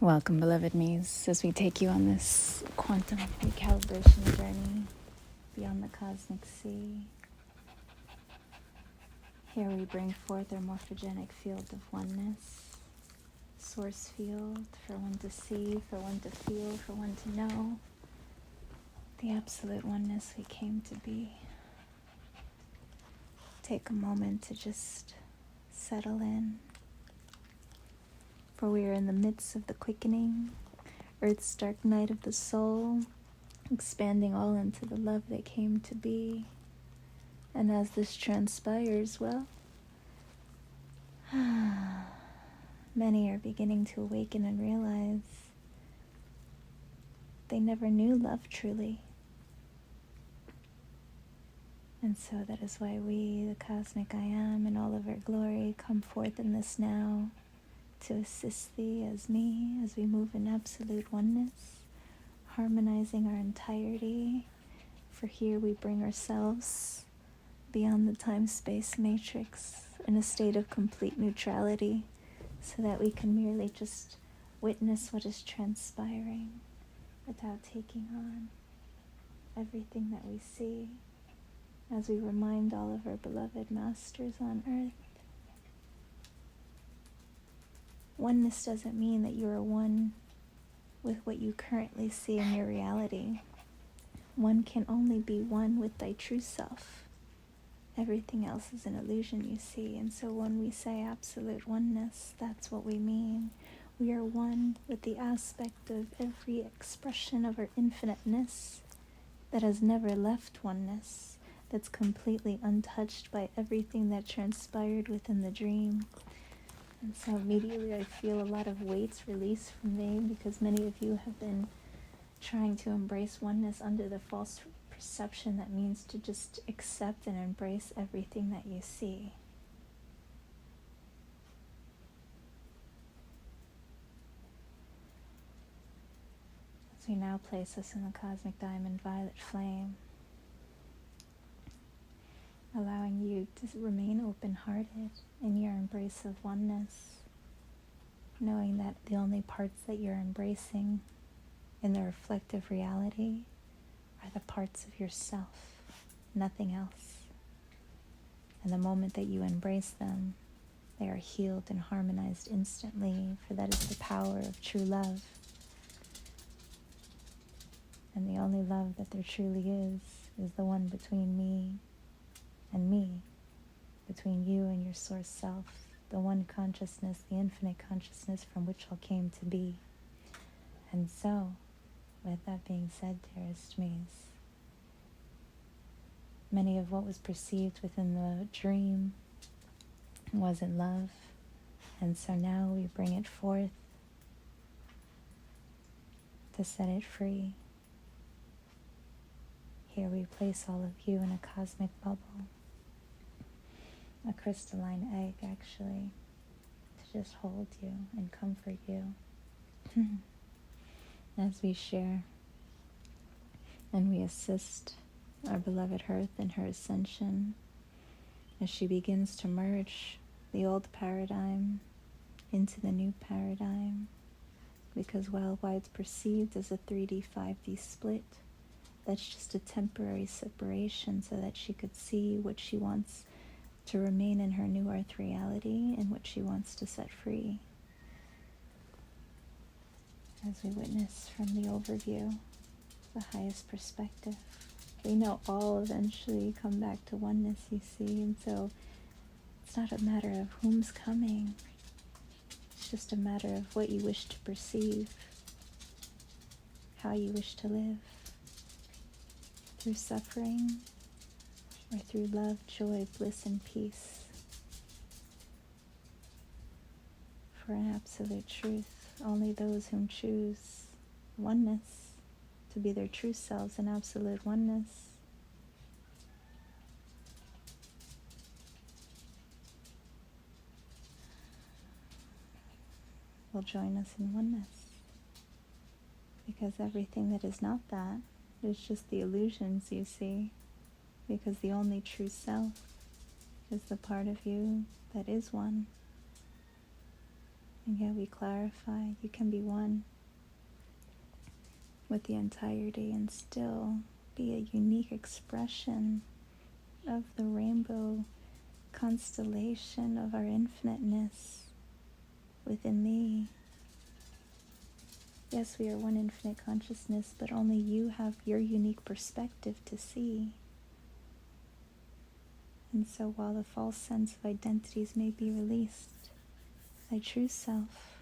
Welcome, beloved me's, as we take you on this quantum recalibration journey beyond the cosmic sea. Here we bring forth our morphogenic field of oneness, source field for one to see, for one to feel, for one to know, the absolute oneness we came to be. Take a moment to just settle in, for we are in the midst of the quickening, Earth's dark night of the soul, expanding all into the love that came to be. And as this transpires, well, many are beginning to awaken and realize they never knew love truly. And so that is why we, the cosmic I am, in all of our glory, come forth in this now to assist thee as me, as we move in absolute oneness, harmonizing our entirety. For here we bring ourselves beyond the time-space matrix in a state of complete neutrality, so that we can merely just witness what is transpiring without taking on everything that we see, as we remind all of our beloved masters on earth. Oneness doesn't mean that you are one with what you currently see in your reality. One can only be one with thy true self. Everything else is an illusion you see. And so when we say absolute oneness, that's what we mean. We are one with the aspect of every expression of our infiniteness that has never left oneness, that's completely untouched by everything that transpired within the dream. And so immediately I feel a lot of weights release from me, because many of you have been trying to embrace oneness under the false perception that means to just accept and embrace everything that you see. As we now place us in the cosmic diamond violet flame, allowing you to remain open-hearted in your embrace of oneness, knowing that the only parts that you're embracing in the reflective reality are the parts of yourself, nothing else. And the moment that you embrace them, they are healed and harmonized instantly, for that is the power of true love. And the only love that there truly is the one between me and me, between you and your source self, the one consciousness, the infinite consciousness from which all came to be. And so, with that being said, dearest me's, many of what was perceived within the dream wasn't love, and so now we bring it forth to set it free. Here we place all of you in a cosmic bubble, a crystalline egg actually, to just hold you and comfort you as we share and we assist our beloved Earth in her ascension, as she begins to merge the old paradigm into the new paradigm. Because while it's perceived as a 3D, 5D split, that's just a temporary separation so that she could see what she wants to remain in her new earth reality and what she wants to set free. As we witness from the overview, the highest perspective, we know all eventually come back to oneness, you see, and so it's not a matter of whom's coming. It's just a matter of what you wish to perceive, how you wish to live, through suffering or through love, joy, bliss, and peace. For an absolute truth, only those whom choose oneness to be their true selves in absolute oneness will join us in oneness. Because everything that is not that is just the illusions you see. Because the only true self is the part of you that is one. And yet we clarify, you can be one with the entirety and still be a unique expression of the rainbow constellation of our infiniteness within thee. Yes, we are one infinite consciousness, but only you have your unique perspective to see. And so while the false sense of identities may be released, thy true self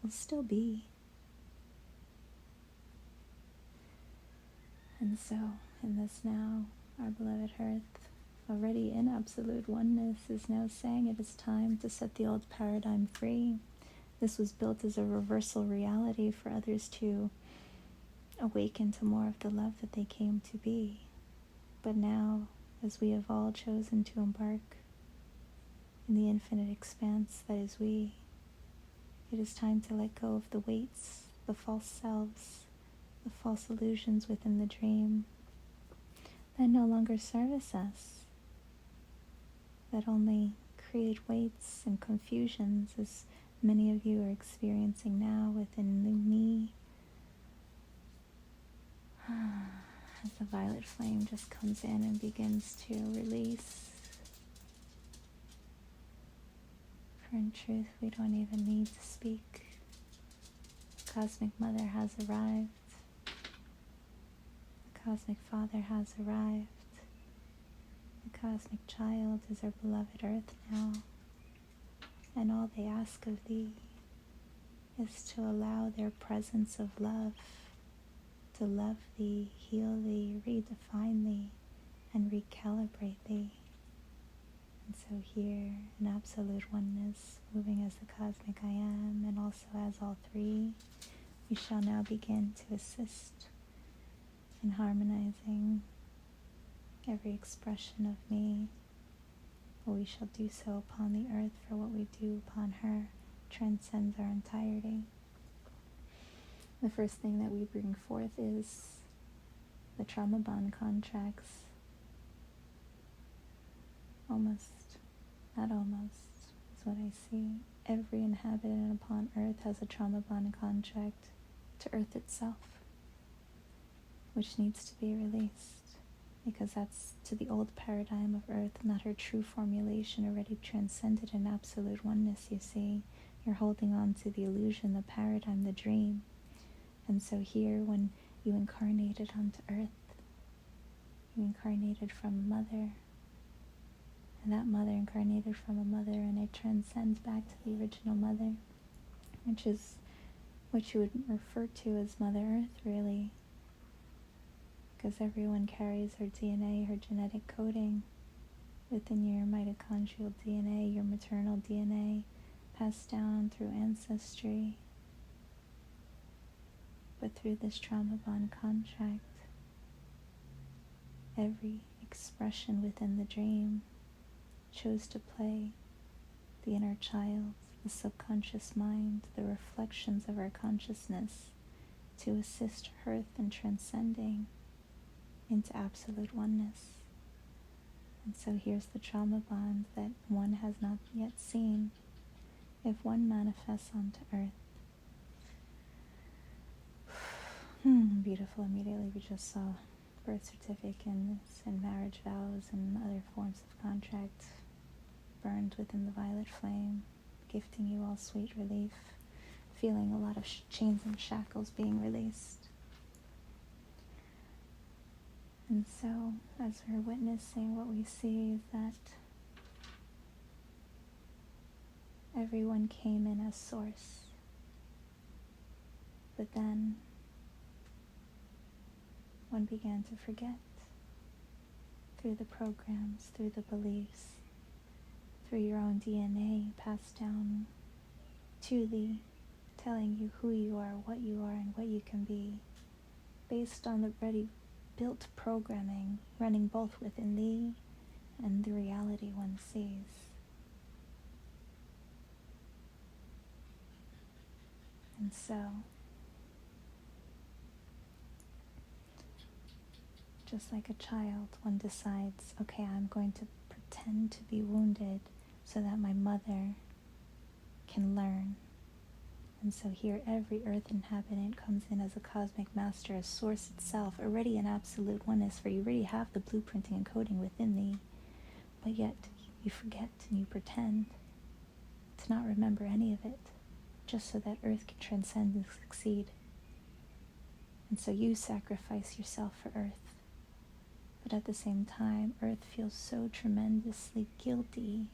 will still be. And so, in this now, our beloved Earth, already in absolute oneness, is now saying it is time to set the old paradigm free. This was built as a reversal reality for others to awaken to more of the love that they came to be. But now, as we have all chosen to embark in the infinite expanse that is we, it is time to let go of the weights, the false selves, the false illusions within the dream that no longer service us, that only create weights and confusions, as many of you are experiencing now within the me. As the violet flame just comes in and begins to release. For in truth, we don't even need to speak. The Cosmic Mother has arrived. The Cosmic Father has arrived. The Cosmic Child is our beloved Earth now. And all they ask of thee is to allow their presence of love to love thee, heal thee, redefine thee, and recalibrate thee. And so here, in absolute oneness, moving as the cosmic I am, and also as all three, we shall now begin to assist in harmonizing every expression of me. But we shall do so upon the earth, for what we do upon her transcends our entirety. The first thing that we bring forth is the trauma bond contracts. Not almost, is what I see. Every inhabitant upon earth has a trauma bond contract to earth itself, which needs to be released, because that's to the old paradigm of earth, not her true formulation, already transcended in absolute oneness, you see. You're holding on to the illusion, the paradigm, the dream. And so here, when you incarnated onto earth, you incarnated from a mother, and that mother incarnated from a mother, and it transcends back to the original mother, which is what you would refer to as Mother Earth, really, because everyone carries her DNA, her genetic coding within your mitochondrial DNA, your maternal DNA, passed down through ancestry. But through this trauma bond contract, every expression within the dream chose to play the inner child, the subconscious mind, the reflections of our consciousness, to assist Earth in transcending into absolute oneness. And so here's the trauma bond that one has not yet seen. If one manifests onto Earth, beautiful. Immediately we just saw birth certificates and marriage vows and other forms of contract burned within the violet flame, gifting you all sweet relief, feeling a lot of chains and shackles being released. And so, as we're witnessing, what we see is that everyone came in as source, but then one began to forget through the programs, through the beliefs, through your own DNA passed down to thee, telling you who you are, and what you can be, based on the ready built programming running both within thee and the reality one sees. And so, just like a child, one decides, okay, I'm going to pretend to be wounded so that my mother can learn And so here every earth inhabitant comes in as a cosmic master, as source itself, already in absolute oneness, for you already have the blueprinting and coding within thee. But yet you forget and you pretend to not remember any of it, just so that earth can transcend and succeed. And so you sacrifice yourself for earth. But at the same time, earth feels so tremendously guilty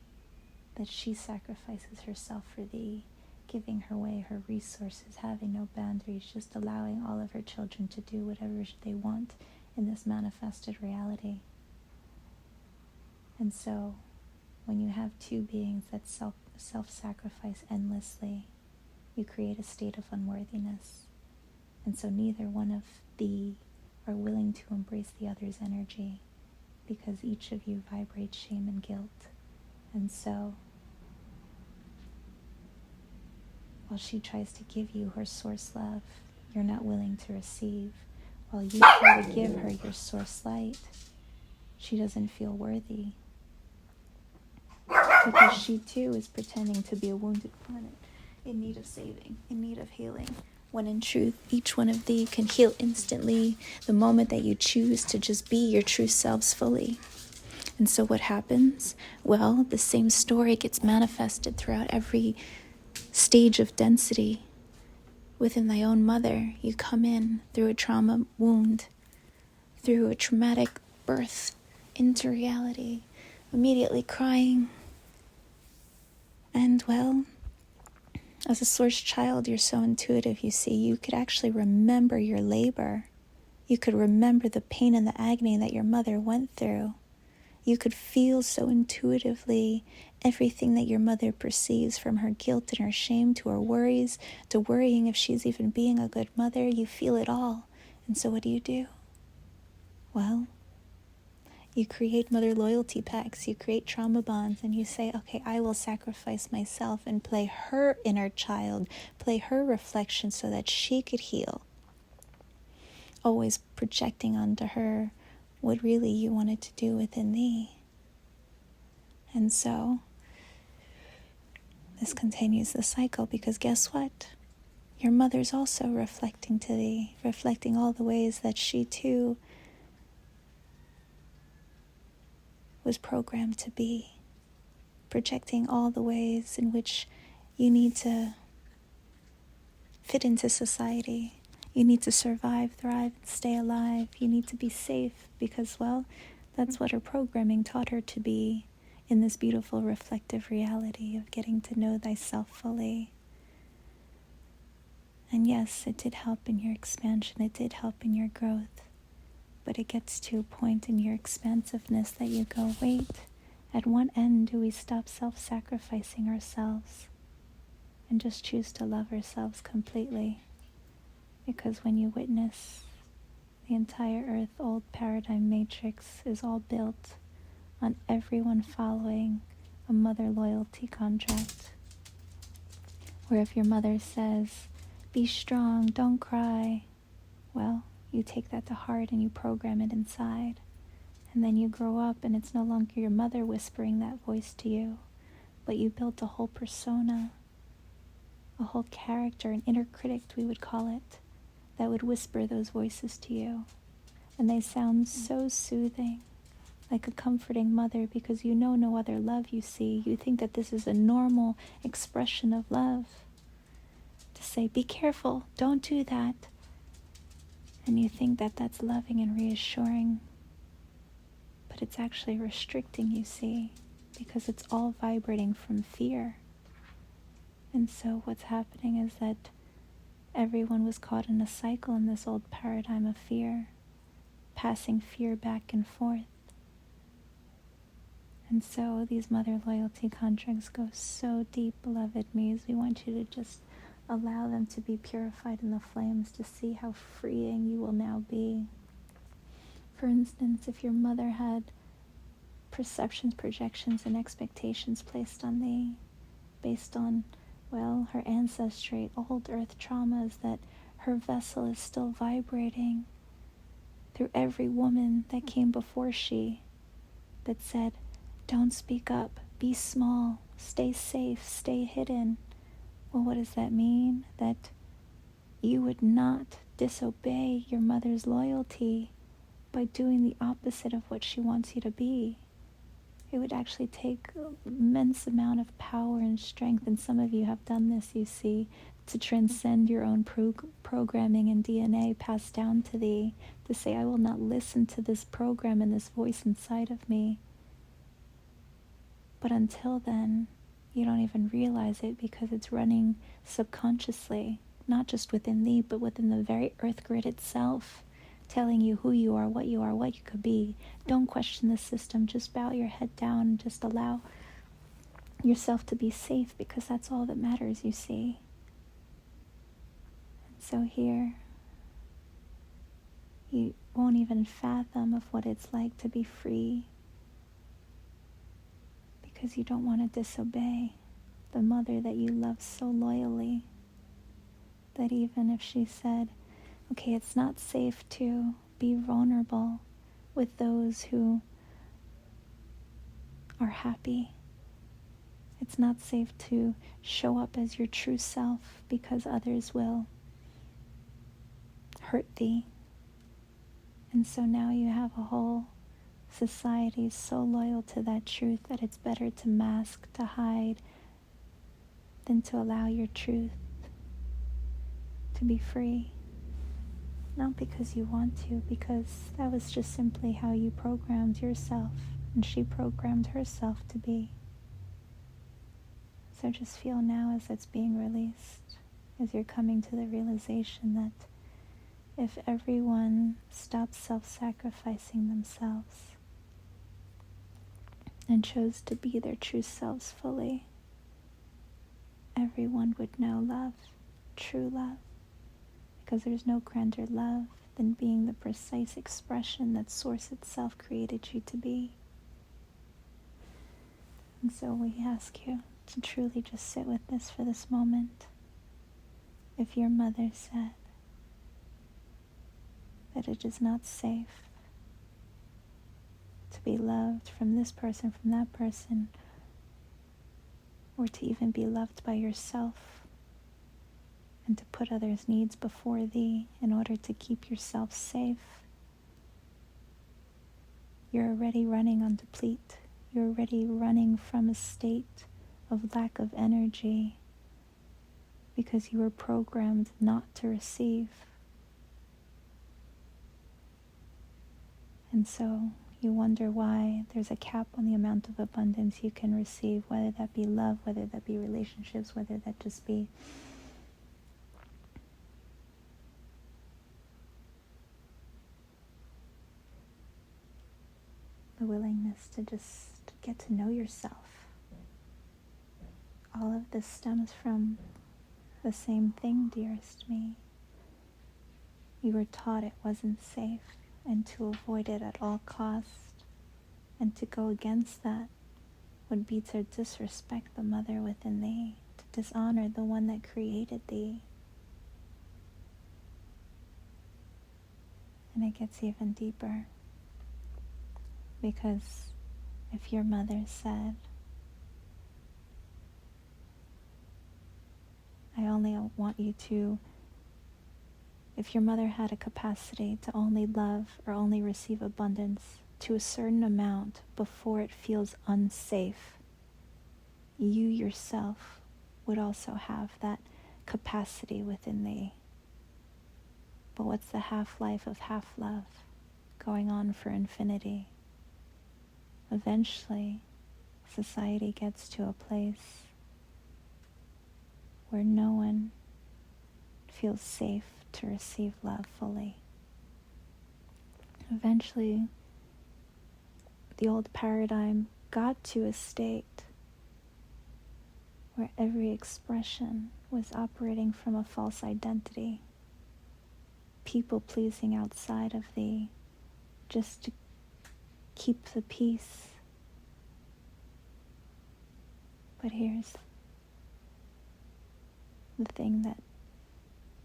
that she sacrifices herself for thee, giving her way her resources, having no boundaries, just allowing all of her children to do whatever they want in this manifested reality. And so, when you have two beings that self-sacrifice endlessly, you create a state of unworthiness. And so neither one of thee are willing to embrace the other's energy, because each of you vibrates shame and guilt. And so, while she tries to give you her source love, you're not willing to receive. While you try to give her your source light, she doesn't feel worthy. Because she too is pretending to be a wounded planet in need of saving, in need of healing. When in truth, each one of thee can heal instantly the moment that you choose to just be your true selves fully. And so what happens? Well, the same story gets manifested throughout every stage of density. Within thy own mother, you come in through a trauma wound, through a traumatic birth into reality, immediately crying. And well, as a source child, you're so intuitive, you see. You could actually remember your labor. You could remember the pain and the agony that your mother went through. You could feel so intuitively everything that your mother perceives, from her guilt and her shame to her worries, to worrying if she's even being a good mother. You feel it all. And so what do? Well, you create mother loyalty pacts, you create trauma bonds, and you say, okay, I will sacrifice myself and play her inner child, play her reflection so that she could heal. Always projecting onto her what really you wanted to do within thee. And so, this continues the cycle, because guess what? Your mother's also reflecting to thee, reflecting all the ways that she too was programmed to be, projecting all the ways in which you need to fit into society. You need to survive, thrive, and stay alive. You need to be safe because, well, that's what her programming taught her to be in this beautiful reflective reality of getting to know thyself fully. And yes, it did help in your expansion. It did help in your growth. But it gets to a point in your expansiveness that you go, wait, at what end do we stop self-sacrificing ourselves and just choose to love ourselves completely? Because when you witness the entire earth old paradigm matrix is all built on everyone following a mother loyalty contract, where if your mother says, be strong, don't cry, well, you take that to heart and you program it inside. And then you grow up and it's no longer your mother whispering that voice to you, but you built a whole persona, a whole character, an inner critic, we would call it, that would whisper those voices to you. And they sound so soothing, like a comforting mother, because you know no other love you see. You think that this is a normal expression of love. To say, be careful, don't do that. And you think that that's loving and reassuring. But it's actually restricting, you see, because it's all vibrating from fear. And so what's happening is that everyone was caught in a cycle in this old paradigm of fear, passing fear back and forth. And so these mother loyalty contracts go so deep, beloved me's. We want you to just allow them to be purified in the flames to see how freeing you will now be. For instance, if your mother had perceptions, projections, and expectations placed on thee based on, well, her ancestry, old earth traumas, that her vessel is still vibrating through every woman that came before she, that said, don't speak up, be small, stay safe, stay hidden. Well, what does that mean? That you would not disobey your mother's loyalty by doing the opposite of what she wants you to be. It would actually take an immense amount of power and strength, and some of you have done this, you see, to transcend your own programming and DNA passed down to thee, to say, I will not listen to this program and this voice inside of me. But until then, you don't even realize it because it's running subconsciously, not just within thee, but within the very earth grid itself, telling you who you are, what you could be. Don't question the system. Just bow your head down and just allow yourself to be safe, because that's all that matters, you see. And so here, you won't even fathom of what it's like to be free, because you don't want to disobey the mother that you love so loyally, that even if she said, okay, it's not safe to be vulnerable with those who are happy. It's not safe to show up as your true self because others will hurt thee. And so now you have a whole society so loyal to that truth that it's better to mask, to hide, than to allow your truth to be free. Not because you want to, because that was just simply how you programmed yourself, and she programmed herself to be. So just feel now as it's being released, as you're coming to the realization that if everyone stopped self-sacrificing themselves and chose to be their true selves fully, everyone would know love, true love, because there's no grander love than being the precise expression that Source itself created you to be. And so we ask you to truly just sit with this for this moment. If your mother said that it is not safe to be loved from this person, from that person, or to even be loved by yourself, and to put others' needs before thee in order to keep yourself safe, you're already running on deplete. You're already running from a state of lack of energy because you were programmed not to receive. And so you wonder why there's a cap on the amount of abundance you can receive, whether that be love, whether that be relationships, whether that just be the willingness to just get to know yourself. All of this stems from the same thing, dearest me. You were taught it wasn't safe, and to avoid it at all costs, and to go against that would be to disrespect the mother within thee, to dishonor the one that created thee. And it gets even deeper, because if your mother said, I only want you to, if your mother had a capacity to only love or only receive abundance to a certain amount before it feels unsafe, you yourself would also have that capacity within thee. But what's the half-life of half-love going on for infinity? Eventually, society gets to a place where no one feels safe to receive love fully. Eventually, the old paradigm got to a state where every expression was operating from a false identity, people pleasing outside of thee just to keep the peace. But here's the thing that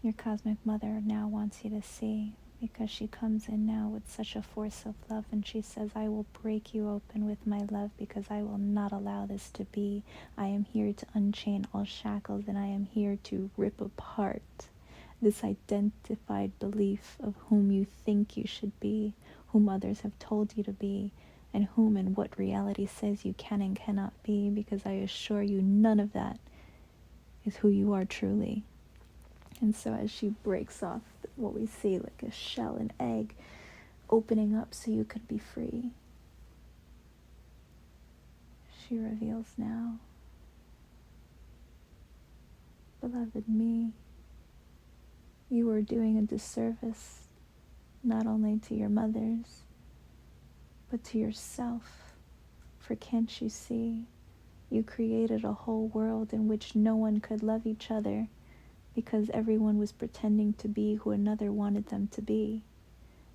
your cosmic mother now wants you to see. because she comes in now with such a force of love, and she says, I will break you open with my love because I will not allow this to be. I am here to unchain all shackles, and I am here to rip apart this identified belief of whom you think you should be, whom others have told you to be, and whom and what reality says you can and cannot be, because I assure you none of that is who you are truly. And so as she breaks off what we see like a shell, an egg, opening up so you could be free, she reveals now, beloved me, you are doing a disservice not only to your mothers, but to yourself. For can't you see, you created a whole world in which no one could love each other because everyone was pretending to be who another wanted them to be.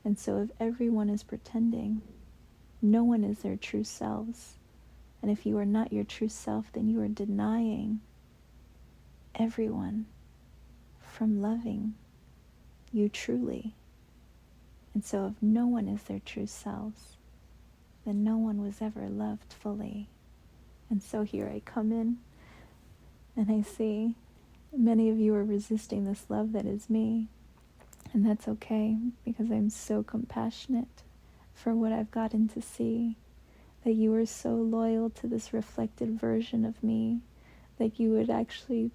And so if everyone is pretending, no one is their true selves. And if you are not your true self, then you are denying everyone from loving you truly. And so if no one is their true selves, then no one was ever loved fully. And so here I come in, and I see many of you are resisting this love that is me. And that's okay, because I'm so compassionate for what I've gotten to see, that you are so loyal to this reflected version of me, that you would actually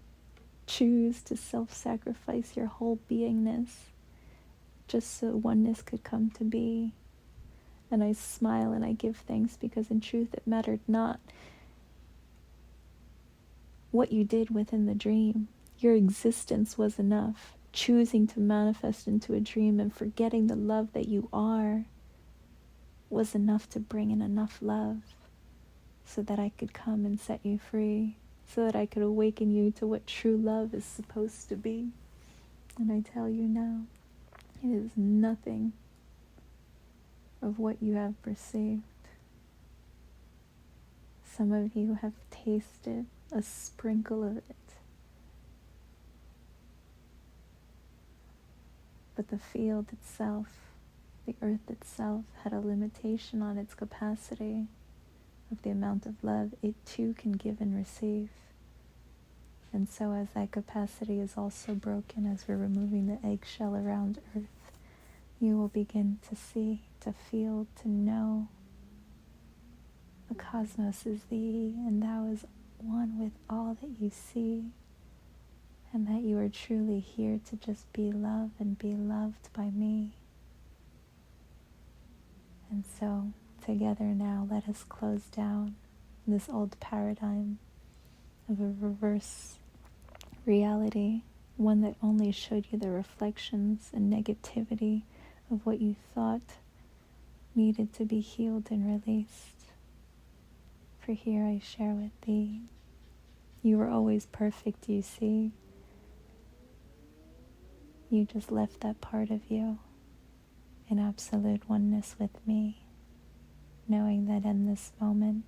choose to self-sacrifice your whole beingness just so oneness could come to be. And I smile and I give thanks, because in truth it mattered not what you did within the dream. Your existence was enough. Choosing to manifest into a dream and forgetting the love that you are was enough to bring in enough love so that I could come and set you free, so that I could awaken you to what true love is supposed to be. And I tell you now, it is nothing of what you have perceived. Some of you have tasted a sprinkle of it, but the field itself, the earth itself, had a limitation on its capacity of the amount of love it too can give and receive. And so as that capacity is also broken, as we're removing the eggshell around earth, you will begin to see, to feel, to know the cosmos is thee, and thou is one with all that you see, and that you are truly here to just be love and be loved by me. And so together now, let us close down this old paradigm of a reverse reality, one that only showed you the reflections and negativity of what you thought needed to be healed and released. For here I share with thee, you were always perfect, you see. You just left that part of you in absolute oneness with me, knowing that in this moment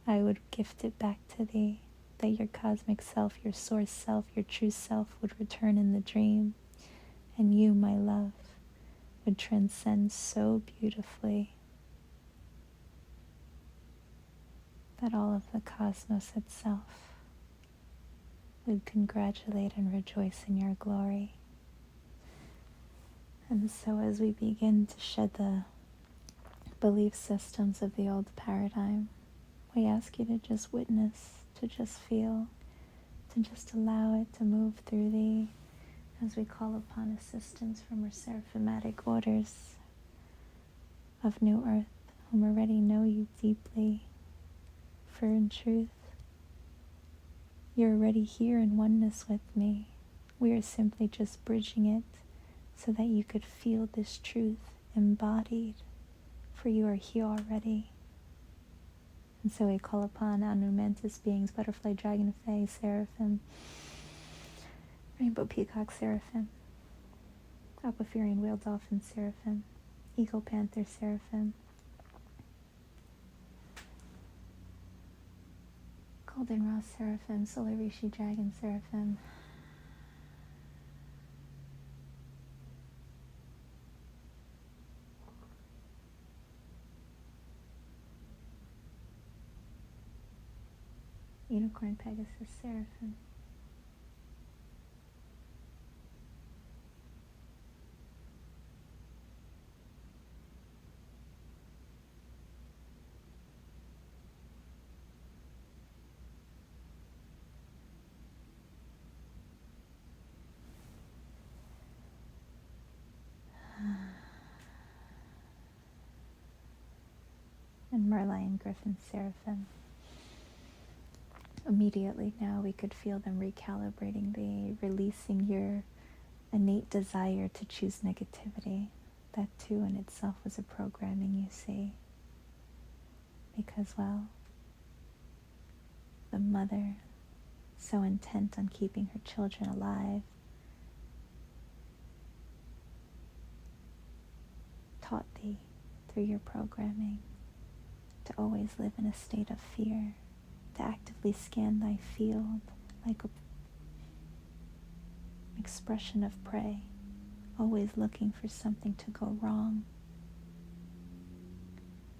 I would gift it back to thee, that your cosmic self, your source self, your true self would return in the dream, and you, my love, would transcend so beautifully that all of the cosmos itself would congratulate and rejoice in your glory. And so as we begin to shed the belief systems of the old paradigm, we ask you to just witness, to just feel, to just allow it to move through thee, as we call upon assistance from our seraphimatic orders of New Earth, whom already know you deeply. For in truth, you're already here in oneness with me. We are simply just bridging it so that you could feel this truth embodied, for you are here already. And so we call upon Anumantis beings, butterfly, dragonfly, seraphim, rainbow peacock seraphim, aquafurian whale dolphin seraphim, eagle panther seraphim, goldenrod seraphim, solar rishi dragon seraphim, Unicorn, Pegasus, Seraphim. And Merlion, Griffin, Seraphim. Immediately now we could feel them recalibrating, releasing your innate desire to choose negativity. That too in itself was a programming, you see. Because, well, the mother, so intent on keeping her children alive, taught thee through your programming to always live in a state of fear, to actively scan thy field like an expression of prey, always looking for something to go wrong.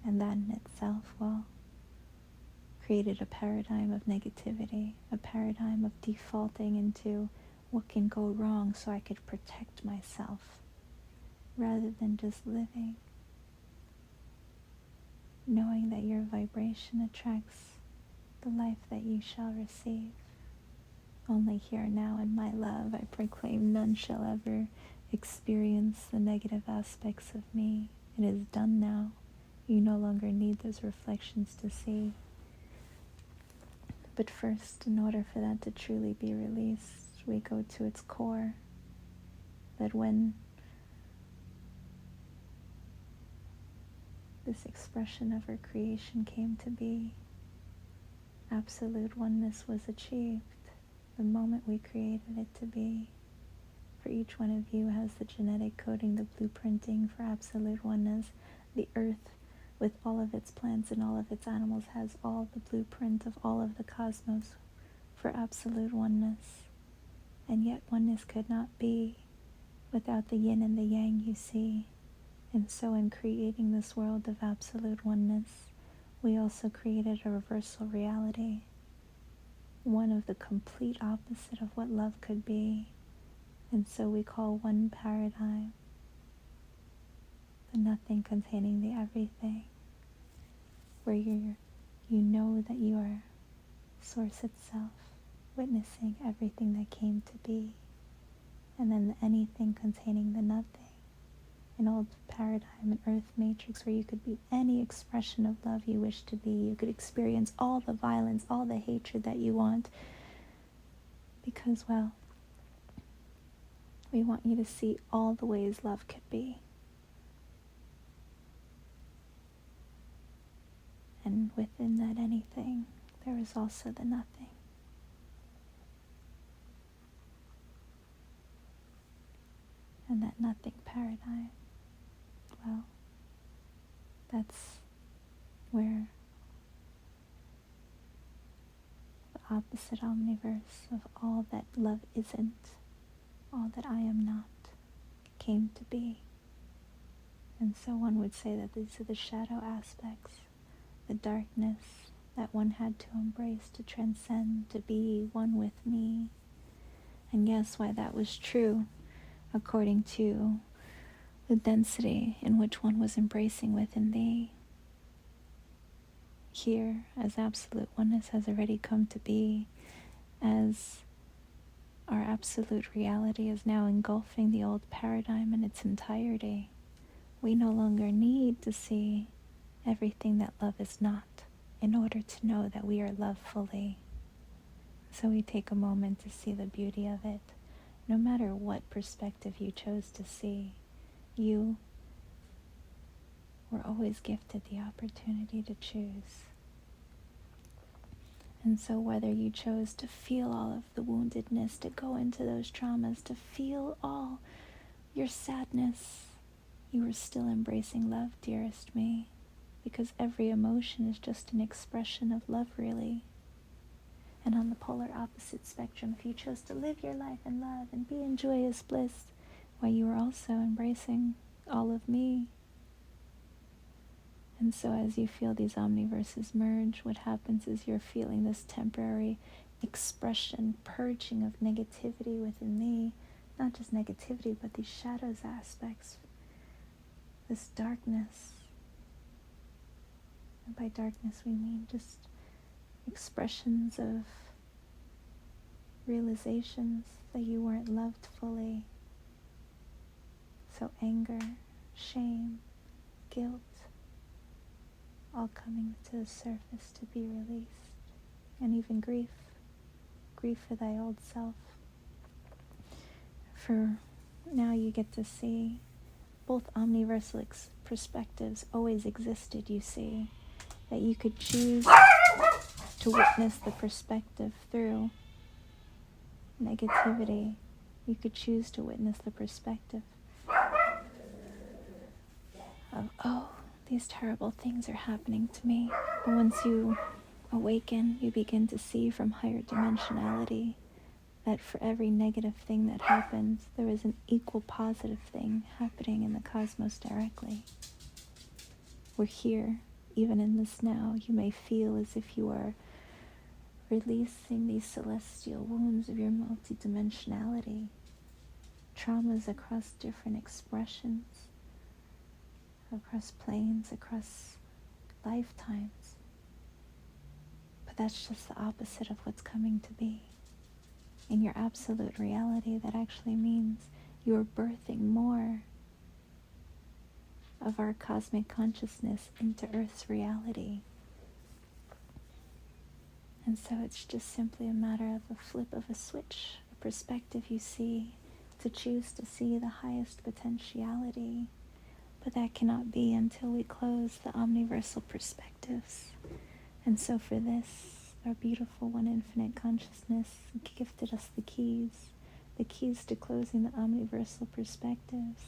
And that in itself, well, created a paradigm of negativity, a paradigm of defaulting into what can go wrong so I could protect myself, rather than just living, knowing that your vibration attracts the life that you shall receive. Only here now in my love I proclaim none shall ever experience the negative aspects of me. It is done now. You no longer need those reflections to see. But first, in order for that to truly be released, we go to its core. That when this expression of our creation came to be, absolute oneness was achieved the moment we created it to be. For each one of you has the genetic coding, the blueprinting for absolute oneness. The earth, with all of its plants and all of its animals, has all the blueprint of all of the cosmos for absolute oneness. And yet oneness could not be without the yin and the yang, you see. And so in creating this world of absolute oneness, we also created a reversal reality, one of the complete opposite of what love could be. And so we call one paradigm the nothing containing the everything, where you know that you are source itself, witnessing everything that came to be, and then the anything containing the nothing, an old paradigm, an earth matrix where you could be any expression of love you wish to be. You could experience all the violence, all the hatred that you want, because, well, we want you to see all the ways love could be. And within that anything, there is also the nothing. And that nothing paradigm, well, that's where the opposite omniverse of all that love isn't, all that I am not, came to be. And so one would say that these are the shadow aspects, the darkness that one had to embrace to transcend, to be one with me. And guess why that was true, according to the density in which one was embracing within thee. Here, as absolute oneness has already come to be, as our absolute reality is now engulfing the old paradigm in its entirety, we no longer need to see everything that love is not in order to know that we are loved fully. So we take a moment to see the beauty of it. No matter what perspective you chose to see, you were always gifted the opportunity to choose. And so whether you chose to feel all of the woundedness, to go into those traumas, to feel all your sadness, you were still embracing love, dearest me, because every emotion is just an expression of love, really. And on the polar opposite spectrum, if you chose to live your life in love and be in joyous bliss, why, you were also embracing all of me. And so as you feel these omniverses merge, what happens is you're feeling this temporary expression, purging of negativity within me. Not just negativity, but these shadows aspects, this darkness. And by darkness we mean just expressions of realizations that you weren't loved fully. So anger, shame, guilt, all coming to the surface to be released. And even grief for thy old self. For now you get to see both omniversal perspectives always existed, you see. That you could choose to witness the perspective through negativity. You could choose to witness the perspective of, oh, these terrible things are happening to me. But once you awaken, you begin to see from higher dimensionality that for every negative thing that happens, there is an equal positive thing happening in the cosmos directly. We're here, even in this now. You may feel as if you are releasing these celestial wounds of your multidimensionality, traumas across different expressions, across planes, across lifetimes. But that's just the opposite of what's coming to be. In your absolute reality, that actually means you're birthing more of our cosmic consciousness into Earth's reality. And so it's just simply a matter of a flip of a switch, a perspective you see, to choose to see the highest potentiality. But that cannot be until we close the omniversal perspectives. And so for this, our beautiful one infinite consciousness gifted us the keys to closing the omniversal perspectives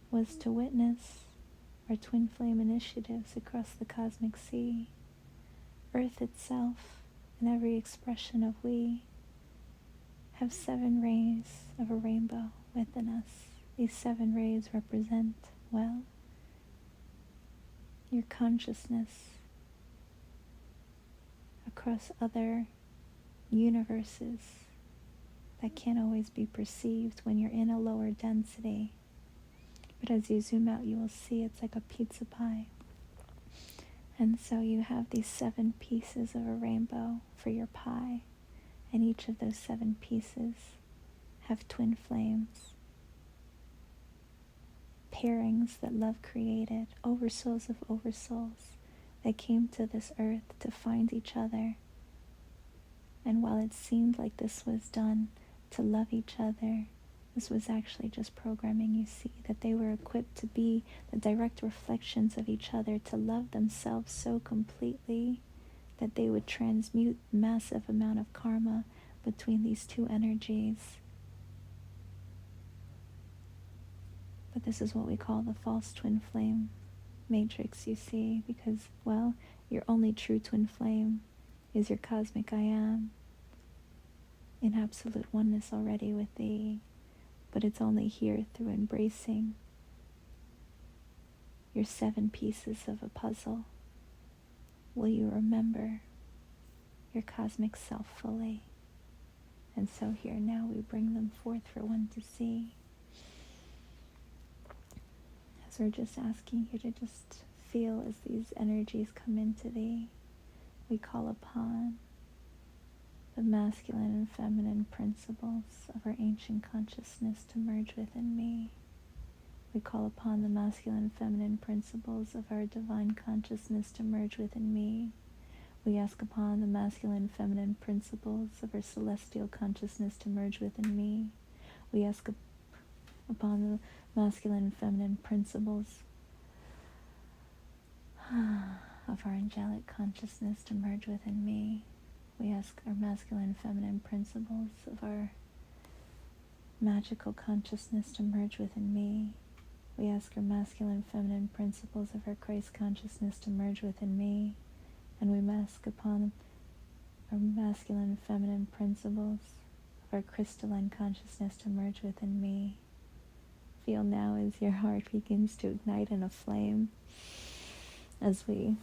was to witness our twin flame initiatives across the cosmic sea. Earth itself and every expression of we have 7 rays of a rainbow within us. These 7 rays represent, well, your consciousness across other universes that can't always be perceived when you're in a lower density. But as you zoom out, you will see it's like a pizza pie. And so you have these 7 pieces of a rainbow for your pie, and each of those 7 pieces have twin flames, pairings that love created, oversouls of oversouls that came to this earth to find each other. And while it seemed like this was done to love each other, this was actually just programming, you see, that they were equipped to be the direct reflections of each other, to love themselves so completely that they would transmute massive amount of karma between these two energies. But this is what we call the false twin flame matrix, you see, because, well, your only true twin flame is your cosmic I am, in absolute oneness already with thee. But it's only here through embracing your 7 pieces of a puzzle will you remember your cosmic self fully. And so here now we bring them forth for one to see. As we're just asking you to just feel as these energies come into thee, we call upon the masculine and feminine principles of our ancient consciousness to merge within me. We call upon the masculine and feminine principles of our divine consciousness to merge within me. We ask upon the masculine and feminine principles of our celestial consciousness to merge within me. We ask upon the masculine and feminine principles of our angelic consciousness to merge within me. We ask our masculine and feminine principles of our magical consciousness to merge within me. We ask our masculine and feminine principles of our Christ consciousness to merge within me. And we ask upon our masculine and feminine principles of our crystalline consciousness to merge within me. Feel now as your heart begins to ignite in a flame. as we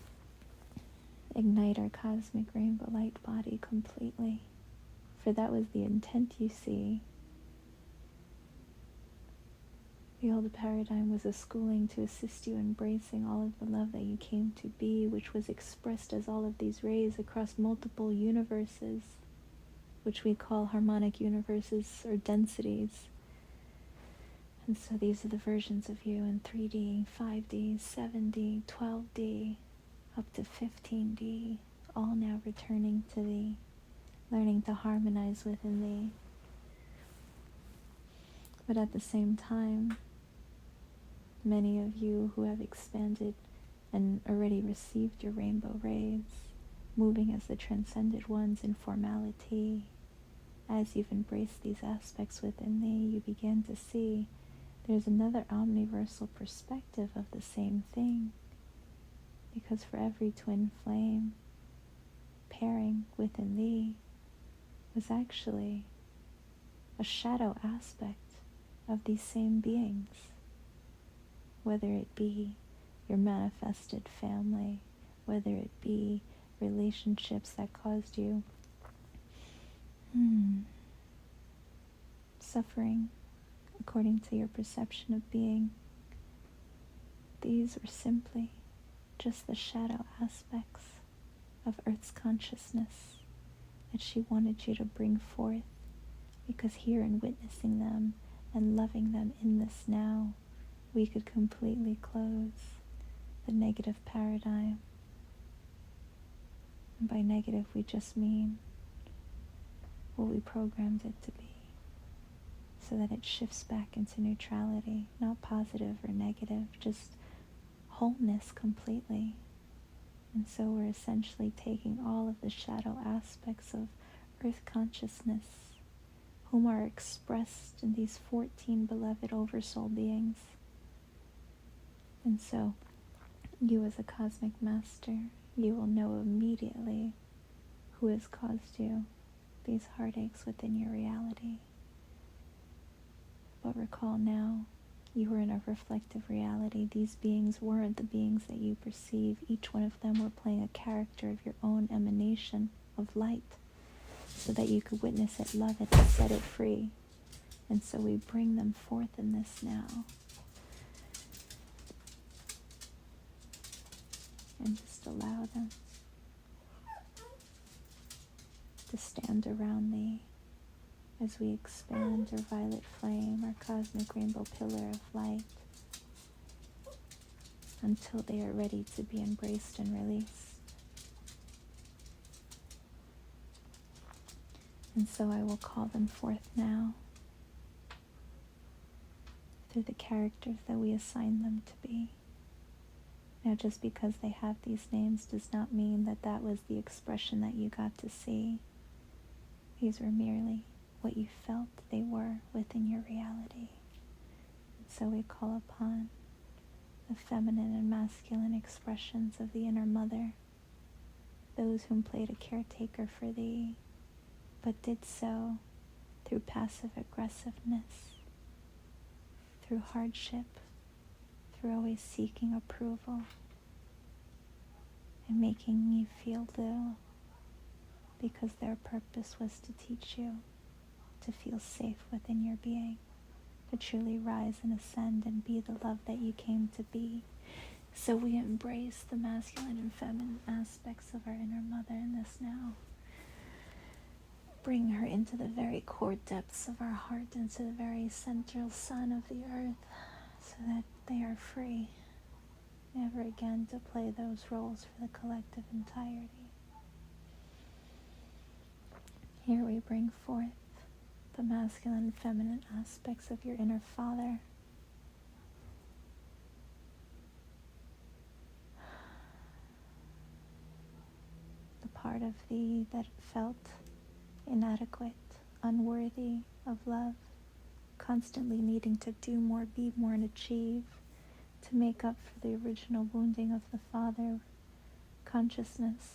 ignite our cosmic rainbow light body completely. For that was the intent, you see. The old paradigm was a schooling to assist you in embracing all of the love that you came to be, which was expressed as all of these rays across multiple universes, which we call harmonic universes or densities. And so these are the versions of you in 3D, 5D, 7D, 12D, up to 15D, all now returning to thee, learning to harmonize within thee. But at the same time, many of you who have expanded and already received your rainbow rays, moving as the transcended ones in formality, as you've embraced these aspects within thee, you begin to see there's another omniversal perspective of the same thing. Because for every twin flame pairing within thee was actually a shadow aspect of these same beings. Whether it be your manifested family, whether it be relationships that caused you suffering according to your perception of being. These were simply just the shadow aspects of Earth's consciousness that she wanted you to bring forth, because here in witnessing them and loving them in this now, we could completely close the negative paradigm. And by negative, we just mean what we programmed it to be, so that it shifts back into neutrality, not positive or negative, just wholeness completely. And so we're essentially taking all of the shadow aspects of Earth consciousness, whom are expressed in these 14 beloved oversoul beings. And so, you as a cosmic master, you will know immediately who has caused you these heartaches within your reality. But recall now, you were in a reflective reality. These beings weren't the beings that you perceive. Each one of them were playing a character of your own emanation of light, so that you could witness it, love it, and set it free. And so we bring them forth in this now. And just allow them to stand around thee as we expand our violet flame, our cosmic rainbow pillar of light, until they are ready to be embraced and released. And so I will call them forth now through the characters that we assign them to be. Now, just because they have these names does not mean that that was the expression that you got to see. These were merely what you felt they were within your reality. And so we call upon the feminine and masculine expressions of the inner mother, those whom played a caretaker for thee, but did so through passive aggressiveness, through hardship, through always seeking approval and making you feel little, because their purpose was to teach you to feel safe within your being, to truly rise and ascend and be the love that you came to be. So we embrace the masculine and feminine aspects of our inner mother in this now. Bring her into the very core depths of our heart, into the very central sun of the earth, so that they are free, never again to play those roles for the collective entirety. Here we bring forth the masculine and feminine aspects of your inner father. The part of thee that felt inadequate, unworthy of love, constantly needing to do more, be more, and achieve to make up for the original wounding of the father consciousness,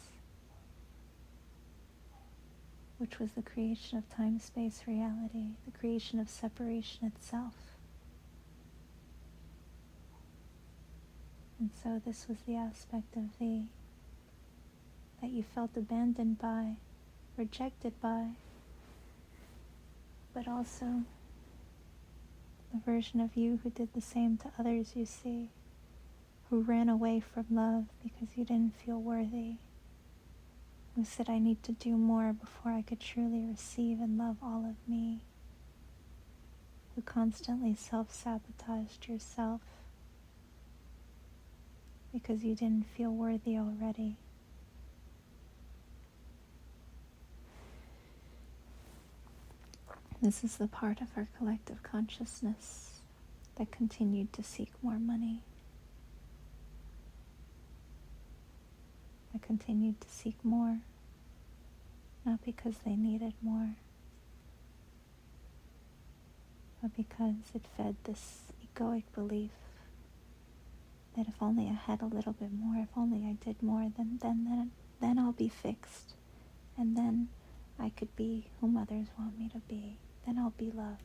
which was the creation of time-space reality, the creation of separation itself. And so this was the aspect of thee that you felt abandoned by, rejected by, but also the version of you who did the same to others you see, who ran away from love because you didn't feel worthy, who said, I need to do more before I could truly receive and love all of me, who constantly self-sabotaged yourself because you didn't feel worthy already. This is the part of our collective consciousness that continued to seek more money, that continued to seek more, not because they needed more, but because it fed this egoic belief that if only I had a little bit more, if only I did more, then I'll be fixed, and then I could be whom others want me to be. Then I'll be loved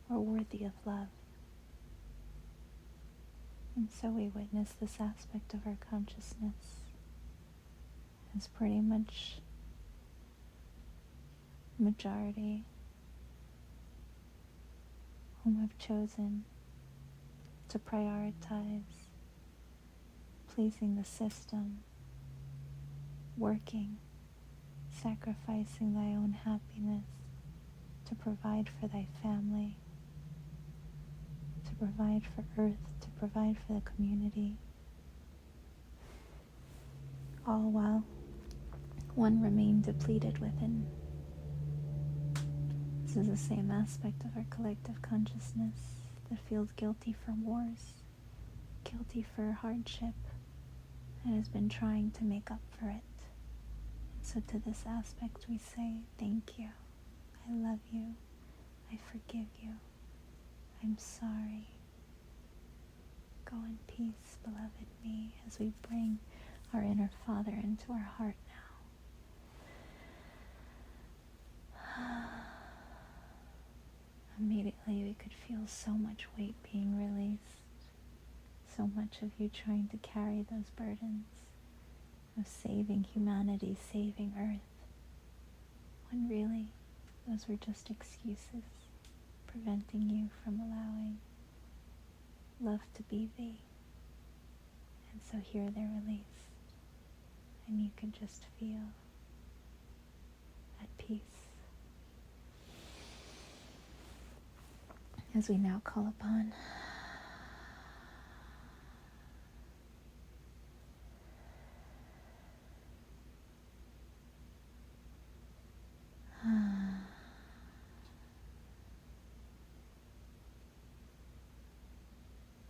or worthy of love. And so we witness this aspect of our consciousness as pretty much majority whom have chosen to prioritize pleasing the system, working, sacrificing thy own happiness to provide for thy family, to provide for earth, to provide for the community, all while one remained depleted within. This is the same aspect of our collective consciousness that feels guilty for wars, guilty for hardship, and has been trying to make up for it. And so to this aspect we say, thank you, I love you, I forgive you, I'm sorry. Go in peace, beloved me, as we bring our inner Father into our heart now. Immediately we could feel so much weight being released, so much of you trying to carry those burdens of saving humanity, saving Earth, when really those were just excuses preventing you from allowing love to be thee. And so here they're released, and you can just feel at peace. As we now call upon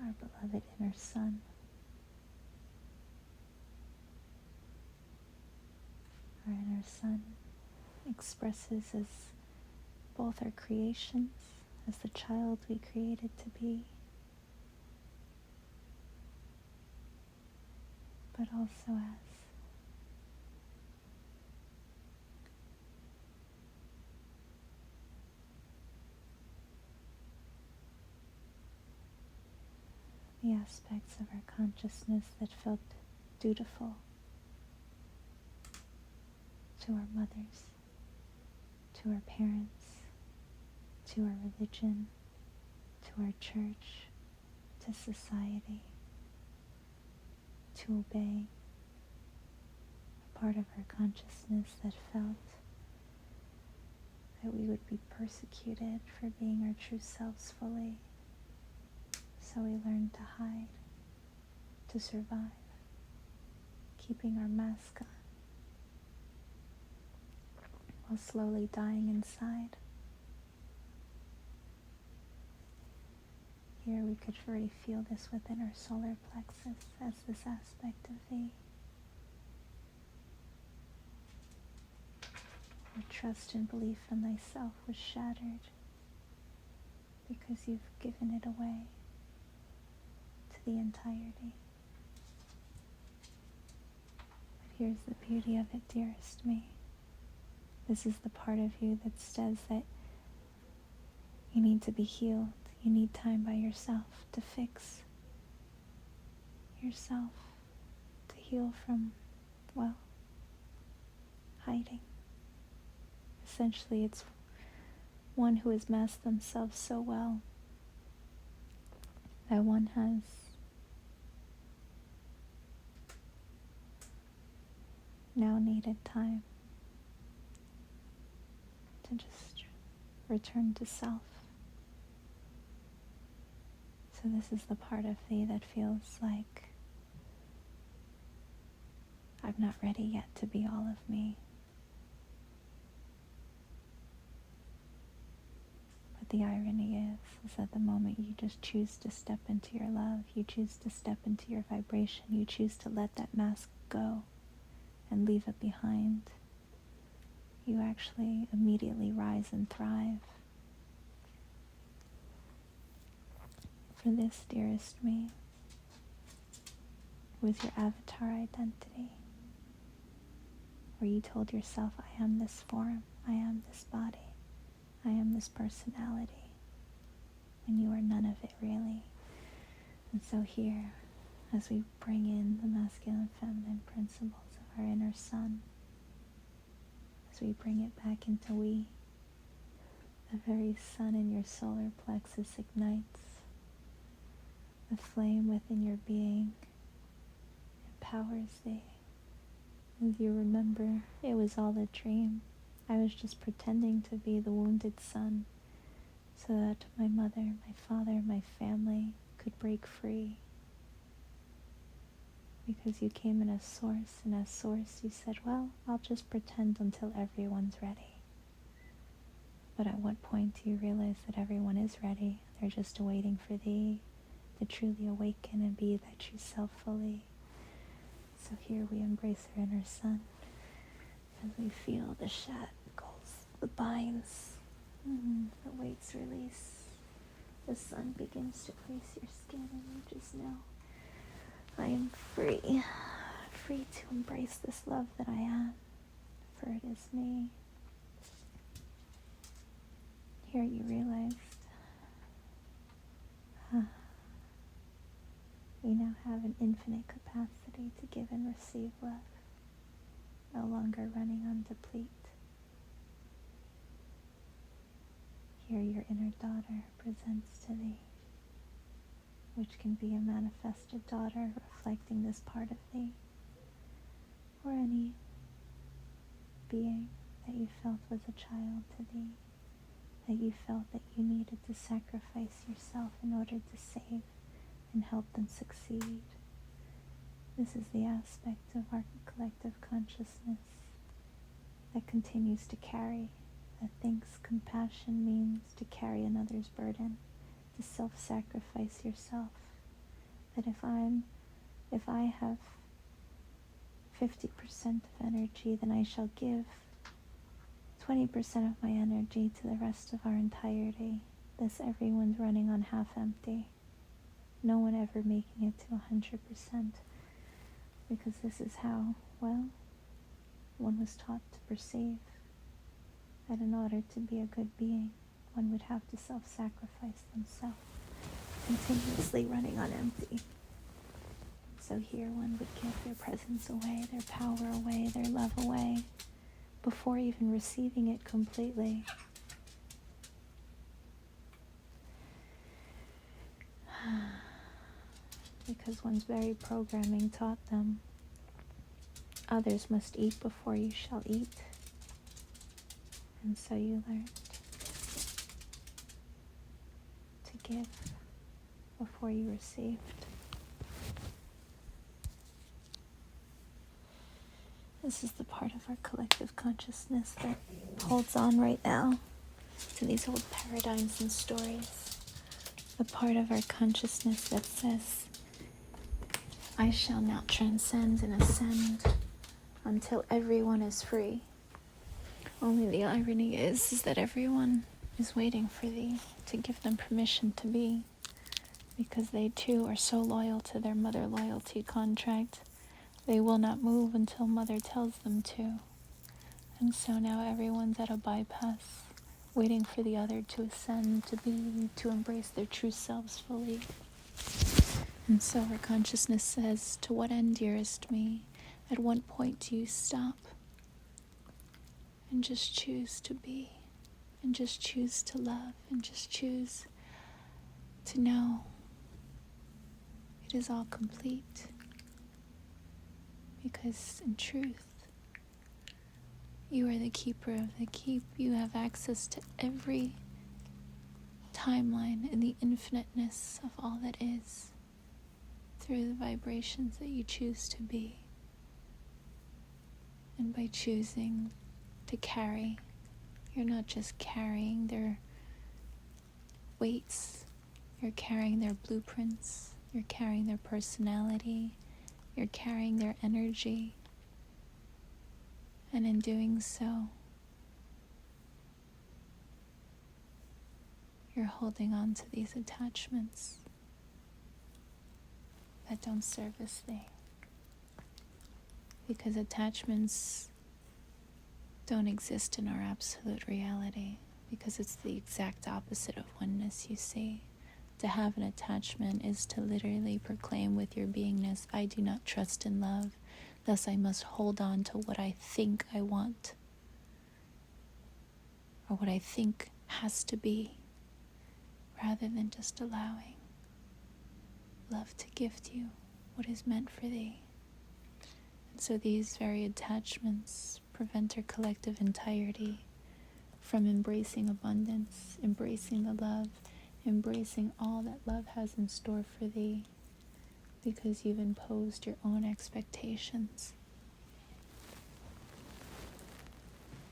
our beloved inner Son, our inner Son expresses as both our creations, as the child we created to be, but also as the aspects of our consciousness that felt dutiful to our mothers, to our parents, to our religion, to our church, to society, to obey, a part of our consciousness that felt that we would be persecuted for being our true selves fully. So we learned to hide, to survive, keeping our mask on, while slowly dying inside. Here we could already feel this within our solar plexus as this aspect of thee. Your trust and belief in thyself was shattered because you've given it away to the entirety. But here's the beauty of it, dearest me. This is the part of you that says that you need to be healed. You need time by yourself to fix yourself to heal from, well, hiding. Essentially, it's one who has masked themselves so well that one has now needed time to just return to self. So this is the part of thee that feels like I'm not ready yet to be all of me. But the irony is that the moment you just choose to step into your love, you choose to step into your vibration, you choose to let that mask go and leave it behind, you actually immediately rise and thrive. For this, dearest me, was your avatar identity, where you told yourself, I am this form, I am this body, I am this personality, when you are none of it really. And so here, as we bring in the masculine feminine principles of our inner sun, as we bring it back into we, the very sun in your solar plexus ignites. The flame within your being empowers thee. As you remember, it was all a dream. I was just pretending to be the wounded son so that my mother, my father, my family could break free. Because you came in as source, and as source you said, well, I'll just pretend until everyone's ready. But at what point do you realize that everyone is ready? They're just waiting for thee to truly awaken and be thy true self fully. So here we embrace our inner sun as we feel the shackles, the binds, the weights release. The sun begins to grace your skin, and you just know, I am free, free to embrace this love that I am, for it is me. Here you realized, we now have an infinite capacity to give and receive love, no longer running on deplete. Here your inner daughter presents to thee, which can be a manifested daughter reflecting this part of thee, or any being that you felt was a child to thee, that you felt that you needed to sacrifice yourself in order to save and help them succeed. This is the aspect of our collective consciousness that continues to carry, that thinks compassion means to carry another's burden, to self-sacrifice yourself. That if I have 50% of energy, then I shall give 20% of my energy to the rest of our entirety. Thus everyone's running on half empty. No one ever making it to 100%, because this is how, well, one was taught to perceive that in order to be a good being, one would have to self-sacrifice themselves, continuously running on empty. So here one would give their presence away, their power away, their love away, before even receiving it completely. Because one's very programming taught them, others must eat before you shall eat. And so you learned to give before you received. This is the part of our collective consciousness that holds on right now to these old paradigms and stories. The part of our consciousness that says, I shall not transcend and ascend until everyone is free. Only the irony is that everyone is waiting for thee to give them permission to be, because they too are so loyal to their mother loyalty contract. They will not move until mother tells them to. And so now everyone's at a bypass, waiting for the other to ascend, to be, to embrace their true selves fully. And so our consciousness says, to what end, dearest me? At what point do you stop and just choose to be, and just choose to love, and just choose to know it is all complete? Because in truth, you are the keeper of the keep. You have access to every timeline in the infiniteness of all that is through the vibrations that you choose to be. And by choosing to carry, you're not just carrying their weights, you're carrying their blueprints, you're carrying their personality, you're carrying their energy. And in doing so, you're holding on to these attachments that don't service thee. Because attachments don't exist in our absolute reality, because it's the exact opposite of oneness, you see. To have an attachment is to literally proclaim with your beingness, I do not trust in love, thus I must hold on to what I think I want, or what I think has to be, rather than just allowing love to gift you what is meant for thee. And so these very attachments prevent our collective entirety from embracing abundance, embracing the love, embracing all that love has in store for thee, because you've imposed your own expectations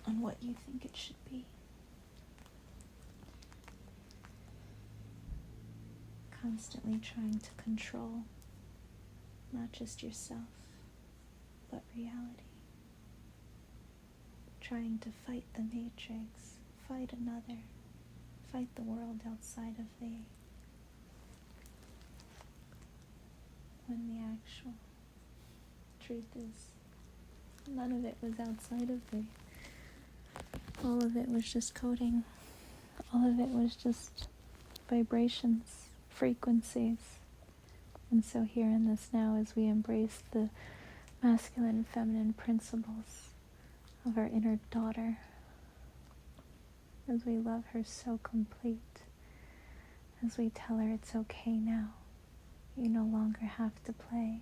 on what you think it should be. Constantly trying to control not just yourself, but reality. Trying to fight the matrix, fight another, fight the world outside of thee, when the actual truth is none of it was outside of thee. All of it was just coding. All of it was just vibrations, frequencies. And so here in this now, as we embrace the masculine and feminine principles of our inner daughter, as we love her so complete, as we tell her it's okay now, you no longer have to play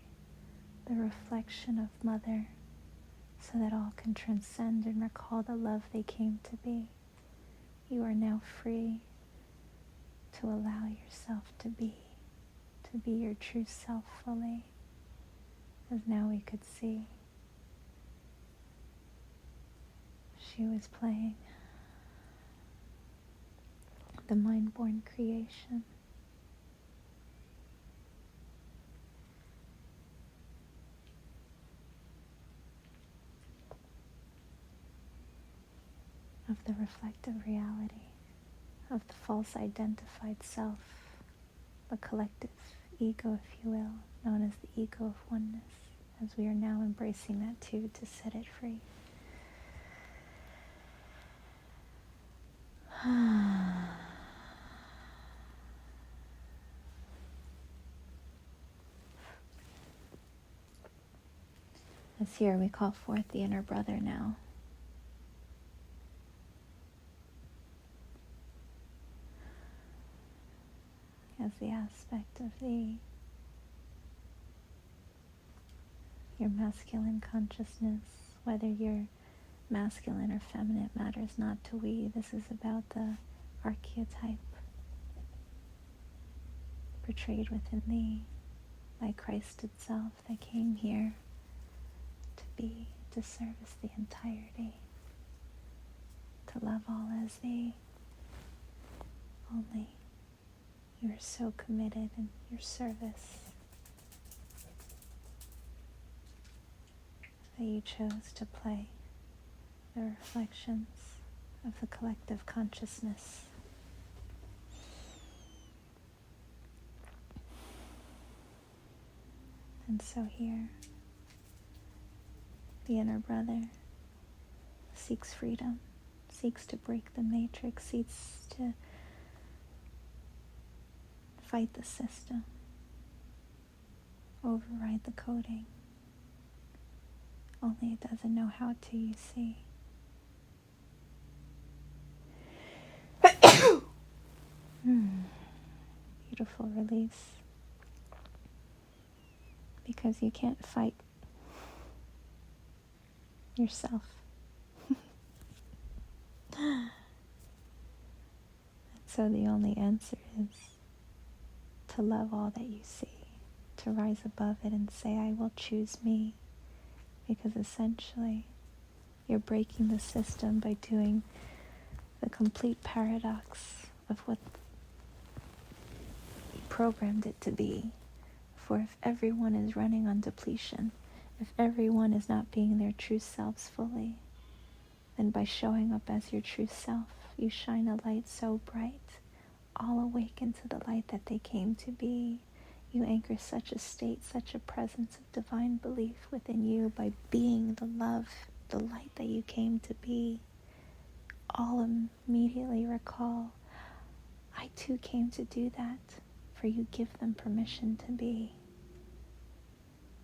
the reflection of mother, so that all can transcend and recall the love they came to be. You are now free to allow yourself to be your true self fully, as now we could see she was playing the mind-born creation. Of the reflective reality of the false identified self, the collective ego, if you will, known as the ego of oneness, as we are now embracing that too, to set it free. As here we call forth the inner brother now. As the aspect of your masculine consciousness, whether you're masculine or feminine matters not to we. This is about the archetype portrayed within thee by Christ itself that came here to be, to service the entirety, to love all as thee. Only you are so committed in your service that you chose to play the reflections of the collective consciousness. And so here, the inner brother seeks freedom, seeks to break the matrix, seeks to fight the system, override the coding. Only it doesn't know how to, you see. Beautiful release. Because you can't fight yourself. So the only answer is to love all that you see, to rise above it and say, I will choose me. Because essentially, you're breaking the system by doing the complete paradox of what you programmed it to be. For if everyone is running on depletion, if everyone is not being their true selves fully, then by showing up as your true self, you shine a light so bright, all awaken to the light that they came to be. You anchor such a state, such a presence of divine belief within you by being the love, the light that you came to be. All immediately recall, I too came to do that, for you give them permission to be.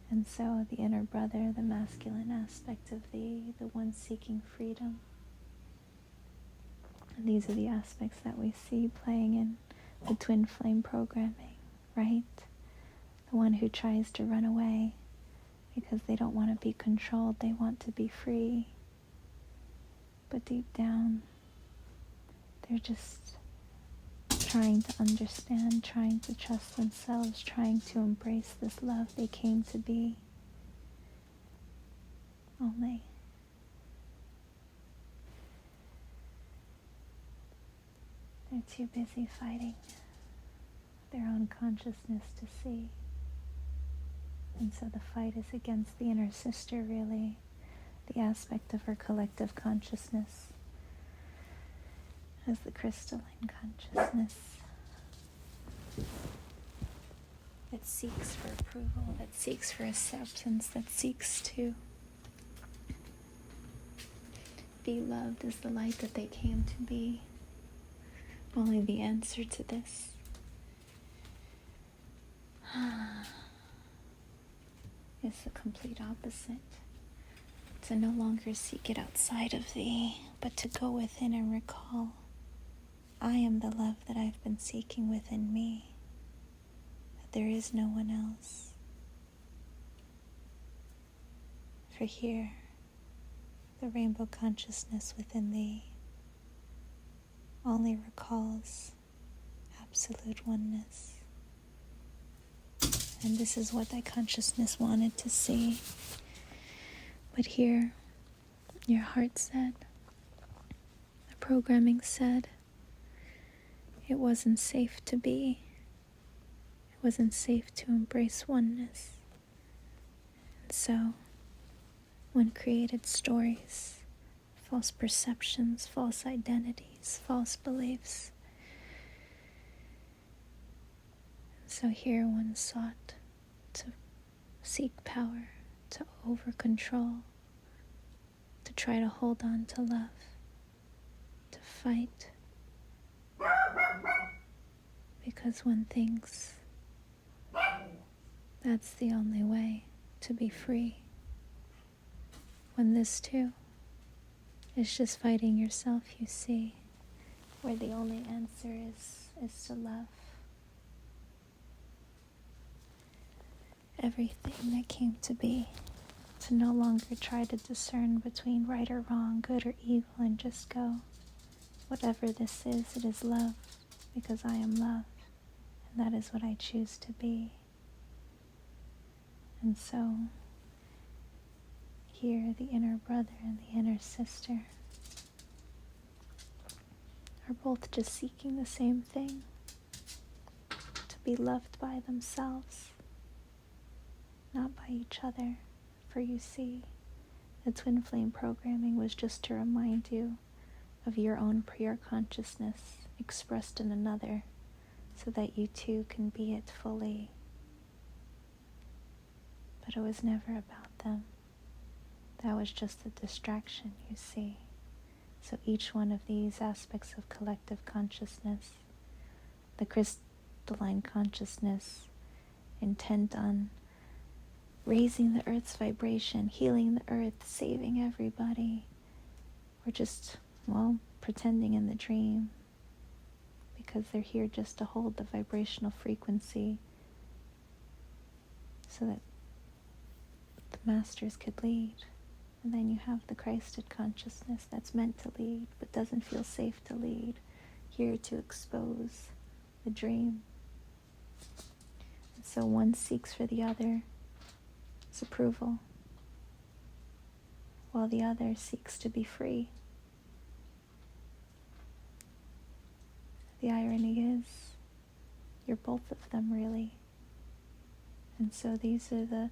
And so the inner brother, the masculine aspect of thee, the one seeking freedom. And these are the aspects that we see playing in the twin flame programming, right? The one who tries to run away because they don't want to be controlled, they want to be free. But deep down, they're just trying to understand, trying to trust themselves, trying to embrace this love they came to be. Only they're too busy fighting their own consciousness to see. And so the fight is against the inner sister, really, the aspect of her collective consciousness as the crystalline consciousness that seeks for approval, that seeks for acceptance, that seeks to be loved as the light that they came to be. Only the answer to this is the complete opposite. To no longer seek it outside of thee, but to go within and recall, I am the love that I've been seeking within me, that there is no one else. For here, the rainbow consciousness within thee only recalls absolute oneness. And this is what thy consciousness wanted to see. But here, your heart said, the programming said, it wasn't safe to be. It wasn't safe to embrace oneness. And so, one created stories, false perceptions, false identities, false beliefs. So here one sought to seek power, to over-control, to try to hold on to love, to fight. Because one thinks that's the only way to be free. When this too is just fighting yourself, you see, where the only answer is to love. Everything that came to be, to no longer try to discern between right or wrong, good or evil, and just go, whatever this is, it is love, because I am love, and that is what I choose to be. And so, here the inner brother and the inner sister are both just seeking the same thing, to be loved by themselves, not by each other. For you see, the twin flame programming was just to remind you of your own pure consciousness expressed in another, so that you too can be it fully. But it was never about them. That was just a distraction, you see. So each one of these aspects of collective consciousness, the crystalline consciousness, intent on raising the earth's vibration, healing the earth, saving everybody. We're just, well, pretending in the dream, because they're here just to hold the vibrational frequency so that the masters could lead. And then you have the Christed consciousness that's meant to lead but doesn't feel safe to lead, here to expose the dream. And so one seeks for the other's approval, while the other seeks to be free. The irony is, you're both of them, really. And so these are the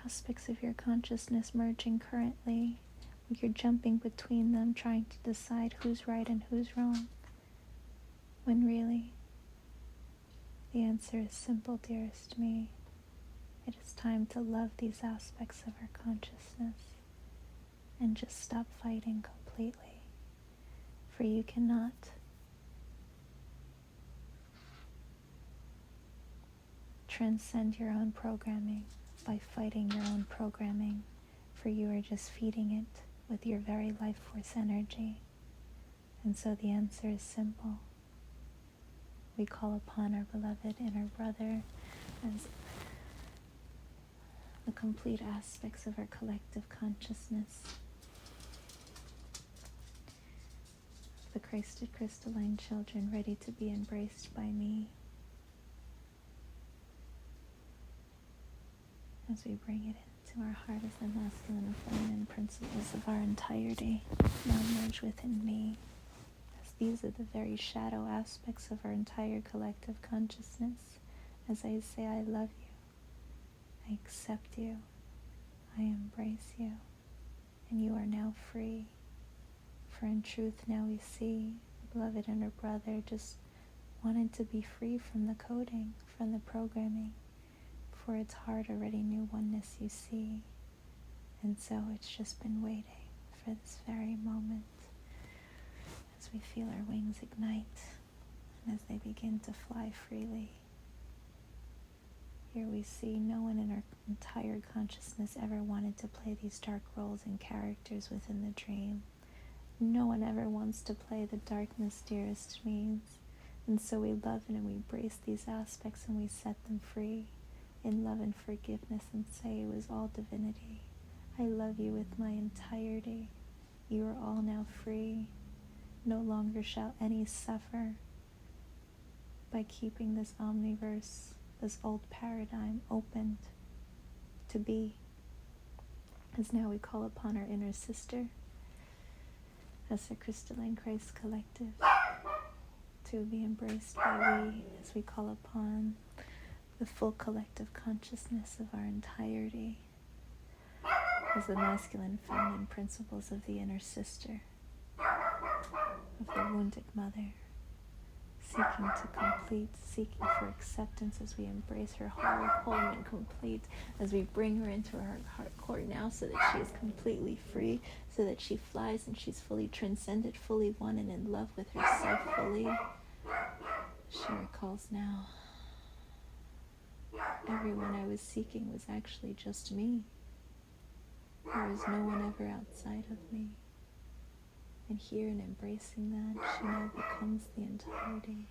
aspects of your consciousness merging currently. You're jumping between them, trying to decide who's right and who's wrong, when really, the answer is simple, dearest me. It is time to love these aspects of our consciousness and just stop fighting completely. For you cannot transcend your own programming by fighting your own programming, for you are just feeding it with your very life force energy. And so the answer is simple. We call upon our beloved inner brother as the complete aspects of our collective consciousness, the Christed crystalline children ready to be embraced by me, as we bring it into our heart as the masculine and feminine principles of our entirety, now merge within me, as these are the very shadow aspects of our entire collective consciousness. As I say, I love you, I accept you, I embrace you, and you are now free. For in truth now we see the beloved inner brother just wanted to be free from the coding, from the programming. For its heart already knew oneness, you see. And so it's just been waiting for this very moment, as we feel our wings ignite and as they begin to fly freely. Here we see no one in our entire consciousness ever wanted to play these dark roles and characters within the dream. No one ever wants to play the darkness, dearest means. And so we love and we embrace these aspects and we set them free in love and forgiveness and say it was all divinity. I love you with my entirety. You are all now free. No longer shall any suffer by keeping this omniverse, this old paradigm opened to be. As now we call upon our inner sister, as the crystalline Christ collective, to be embraced by we, as we call upon the full collective consciousness of our entirety, as the masculine feminine principles of the inner sister, of the wounded mother, seeking for acceptance as we embrace her whole and complete, as we bring her into her heart core now so that she is completely free, so that she flies and she's fully transcended, fully one and in love with herself fully. She recalls now, everyone I was seeking was actually just me. There was no one ever outside of me. And here in embracing that, she now becomes the entirety.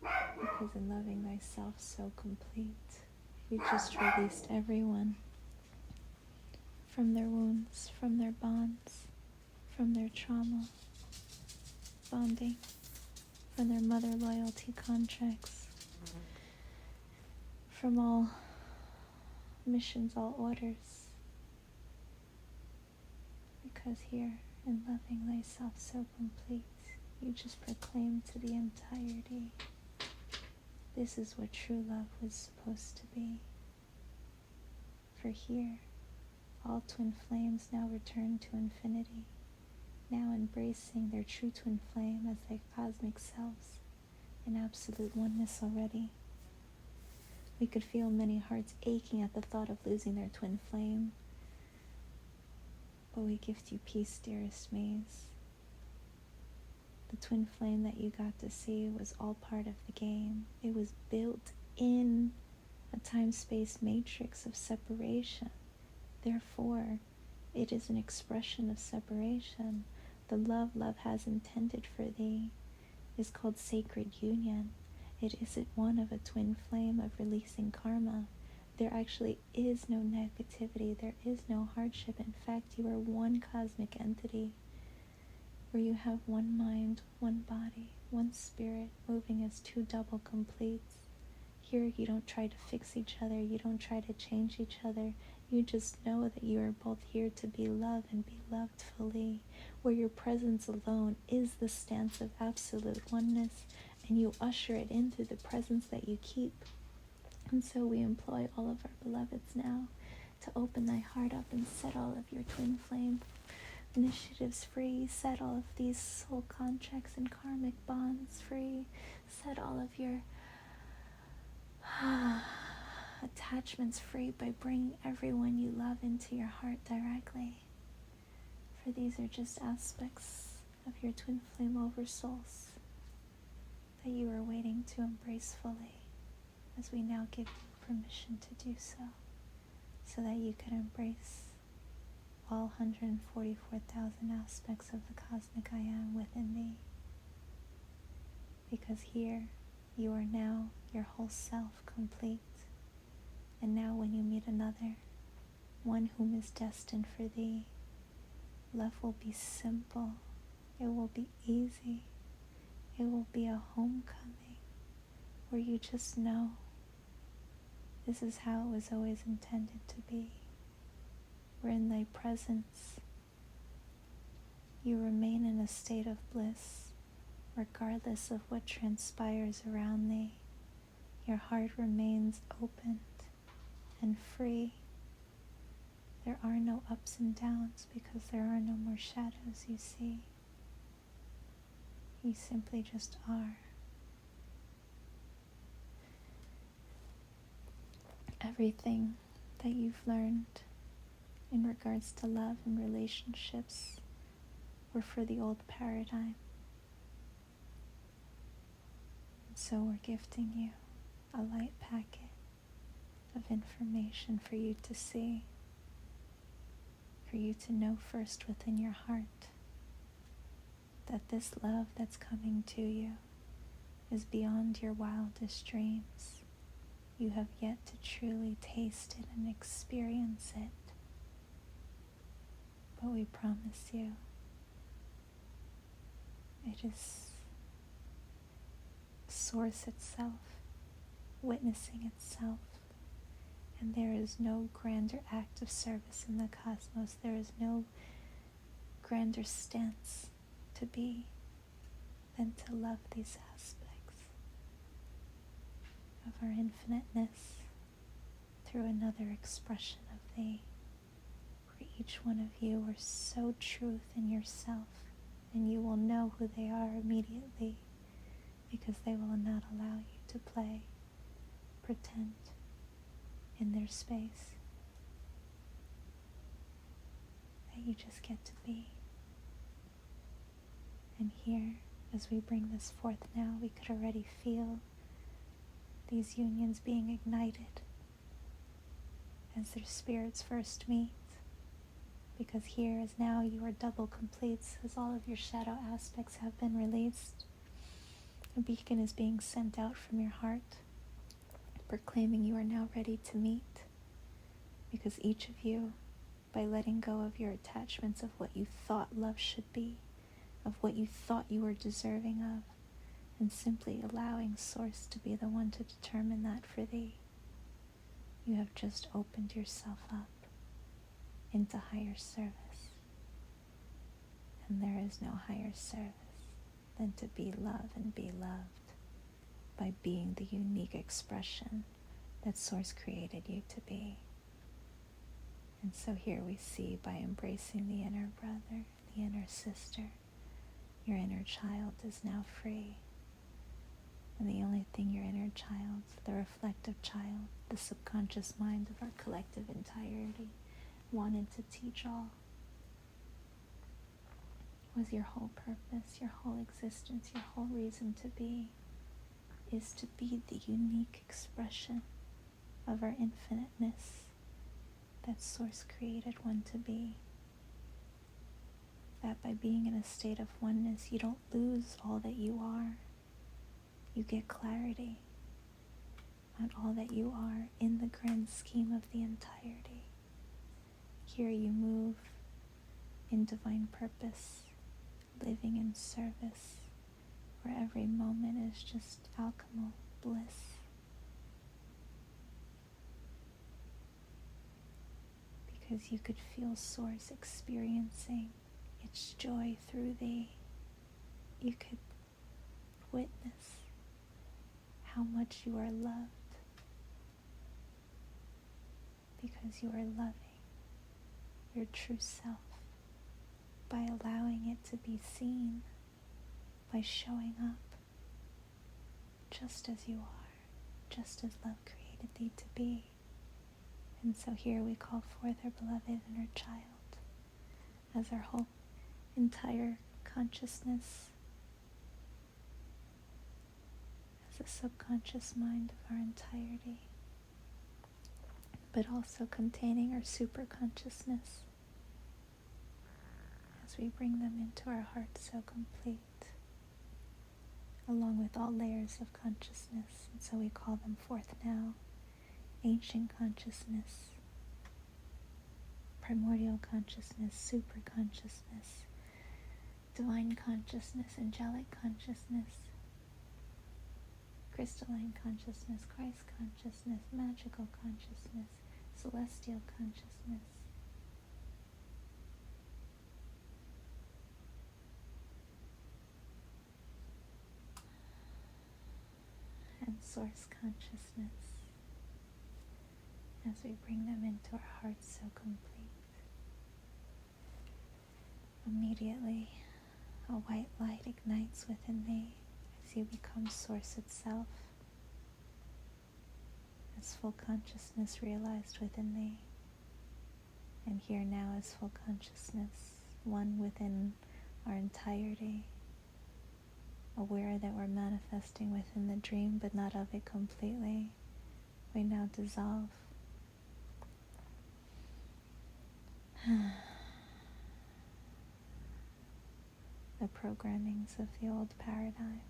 Because in loving thyself so complete, we just released everyone from their wounds, from their bonds, from their trauma, bonding, from their mother loyalty contracts, from all missions, all orders. Because here, in loving thyself so complete, you just proclaim to the entirety, this is what true love was supposed to be. For here, all twin flames now return to infinity, now embracing their true twin flame as their cosmic selves in absolute oneness already. We could feel many hearts aching at the thought of losing their twin flame. But we gift you peace, dearest Maze. The twin flame that you got to see was all part of the game. It was built in a time-space matrix of separation. Therefore, it is an expression of separation. The love has intended for thee is called sacred union. It isn't one of a twin flame of releasing karma. There actually is no negativity. There is no hardship. In fact, you are one cosmic entity where you have one mind, one body, one spirit moving as two double completes. Here, you don't try to fix each other. You don't try to change each other. You just know that you are both here to be loved and be loved fully, where your presence alone is the stance of absolute oneness, and you usher it in through the presence that you keep. And so we employ all of our beloveds now to open thy heart up and set all of your twin flame initiatives free, set all of these soul contracts and karmic bonds free, set all of your attachments free by bringing everyone you love into your heart directly. For these are just aspects of your twin flame oversouls that you are waiting to embrace fully, as we now give you permission to do so that you can embrace all 144,000 aspects of the cosmic I Am within thee. Because here you are now your whole self complete. And now when you meet another, one whom is destined for thee, love will be simple, it will be easy, it will be a homecoming where you just know this is how it was always intended to be. Where in thy presence you remain in a state of bliss regardless of what transpires around thee. Your heart remains opened and free. There are no ups and downs because there are no more shadows you see. You simply just are. Everything that you've learned in regards to love and relationships were for the old paradigm. And so we're gifting you a light packet of information for you to see, for you to know first within your heart that this love that's coming to you is beyond your wildest dreams. You have yet to truly taste it and experience it. But we promise you, it is Source itself, witnessing itself, and there is no grander act of service in the cosmos. There is no grander stance to be than to love these aspects of our infiniteness through another expression of thee. For each one of you are so truth in yourself, and you will know who they are immediately, because they will not allow you to play, pretend in their space. That you just get to be. And here, as we bring this forth now, we could already feel these unions being ignited as their spirits first meet. Because here, as now you are double completes, as all of your shadow aspects have been released, a beacon is being sent out from your heart, proclaiming you are now ready to meet. Because each of you, by letting go of your attachments of what you thought love should be, of what you thought you were deserving of, and simply allowing Source to be the one to determine that for thee, you have just opened yourself up into higher service. And there is no higher service than to be love and be loved by being the unique expression that Source created you to be. And so here we see, by embracing the inner brother, the inner sister, your inner child is now free. And the only thing your inner child, the reflective child, the subconscious mind of our collective entirety, wanted to teach all was your whole purpose, your whole existence, your whole reason to be, is to be the unique expression of our infiniteness that Source created one to be. That by being in a state of oneness, you don't lose all that you are. You get clarity on all that you are in the grand scheme of the entirety. Here you move in divine purpose, living in service, where every moment is just alchemical bliss. Because you could feel Source experiencing its joy through thee. You could witness how much you are loved, because you are loving your true self by allowing it to be seen, by showing up just as you are, just as love created thee to be. And so here we call forth our beloved inner child as our whole entire consciousness, as a subconscious mind of our entirety, but also containing our superconsciousness as we bring them into our heart so complete, along with all layers of consciousness. And so we call them forth now: ancient consciousness, primordial consciousness, super consciousness, divine consciousness, angelic consciousness, crystalline consciousness, Christ consciousness, magical consciousness, celestial consciousness, and source consciousness, as we bring them into our hearts so complete. Immediately, a white light ignites within thee as you become Source itself, as full consciousness realized within thee. And here now is full consciousness, one within our entirety, aware that we're manifesting within the dream, but not of it completely. We now dissolve the programmings of the old paradigm,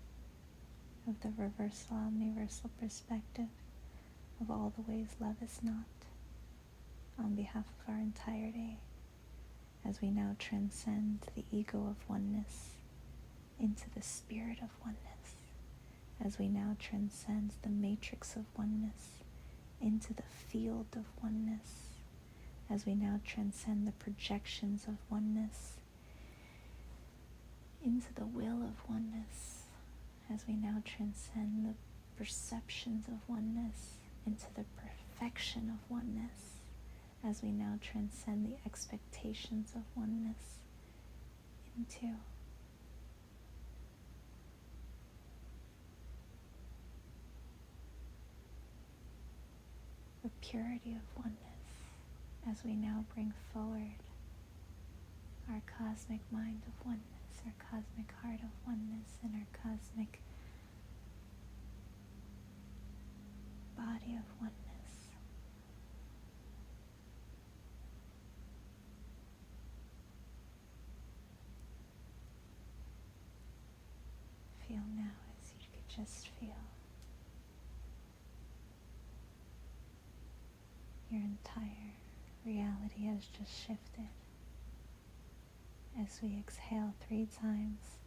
of the reversal, omniversal perspective, of all the ways love is not, on behalf of our entirety, as we now transcend the ego of oneness into the spirit of oneness, as we now transcend the matrix of oneness into the field of oneness, as we now transcend the projections of oneness into the will of oneness, as we now transcend the perceptions of oneness into the perfection of oneness, as we now transcend the expectations of oneness into the purity of oneness, as we now bring forward our cosmic mind of oneness, our cosmic heart of oneness, and our cosmic body of oneness. Feel now as you could just feel your entire reality has just shifted. As we exhale 3 times,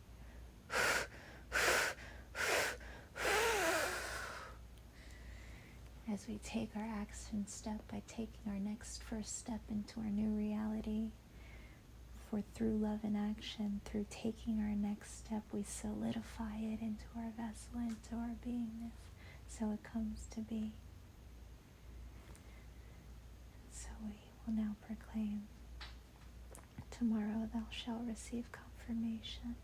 as we take our action step by taking our next first step into our new reality, for through love and action, through taking our next step, we solidify it into our vessel, into our beingness, so it comes to be. So we will now proclaim, tomorrow thou shalt receive confirmation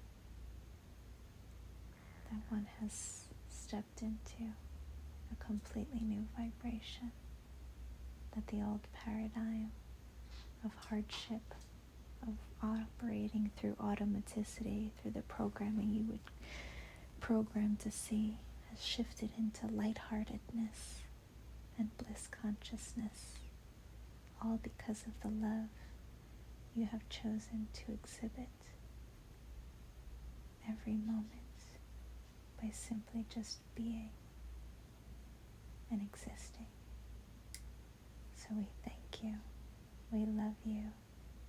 that one has stepped into a completely new vibration, that the old paradigm of hardship, of operating through automaticity, through the programming you would program to see, has shifted into lightheartedness and bliss consciousness, all because of the love you have chosen to exhibit every moment by simply just being and existing. So we thank you, we love you,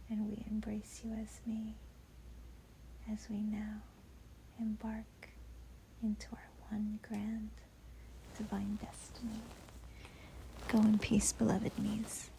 and we embrace you as me, as we now embark into our one grand divine destiny. Go in peace, beloved Mies.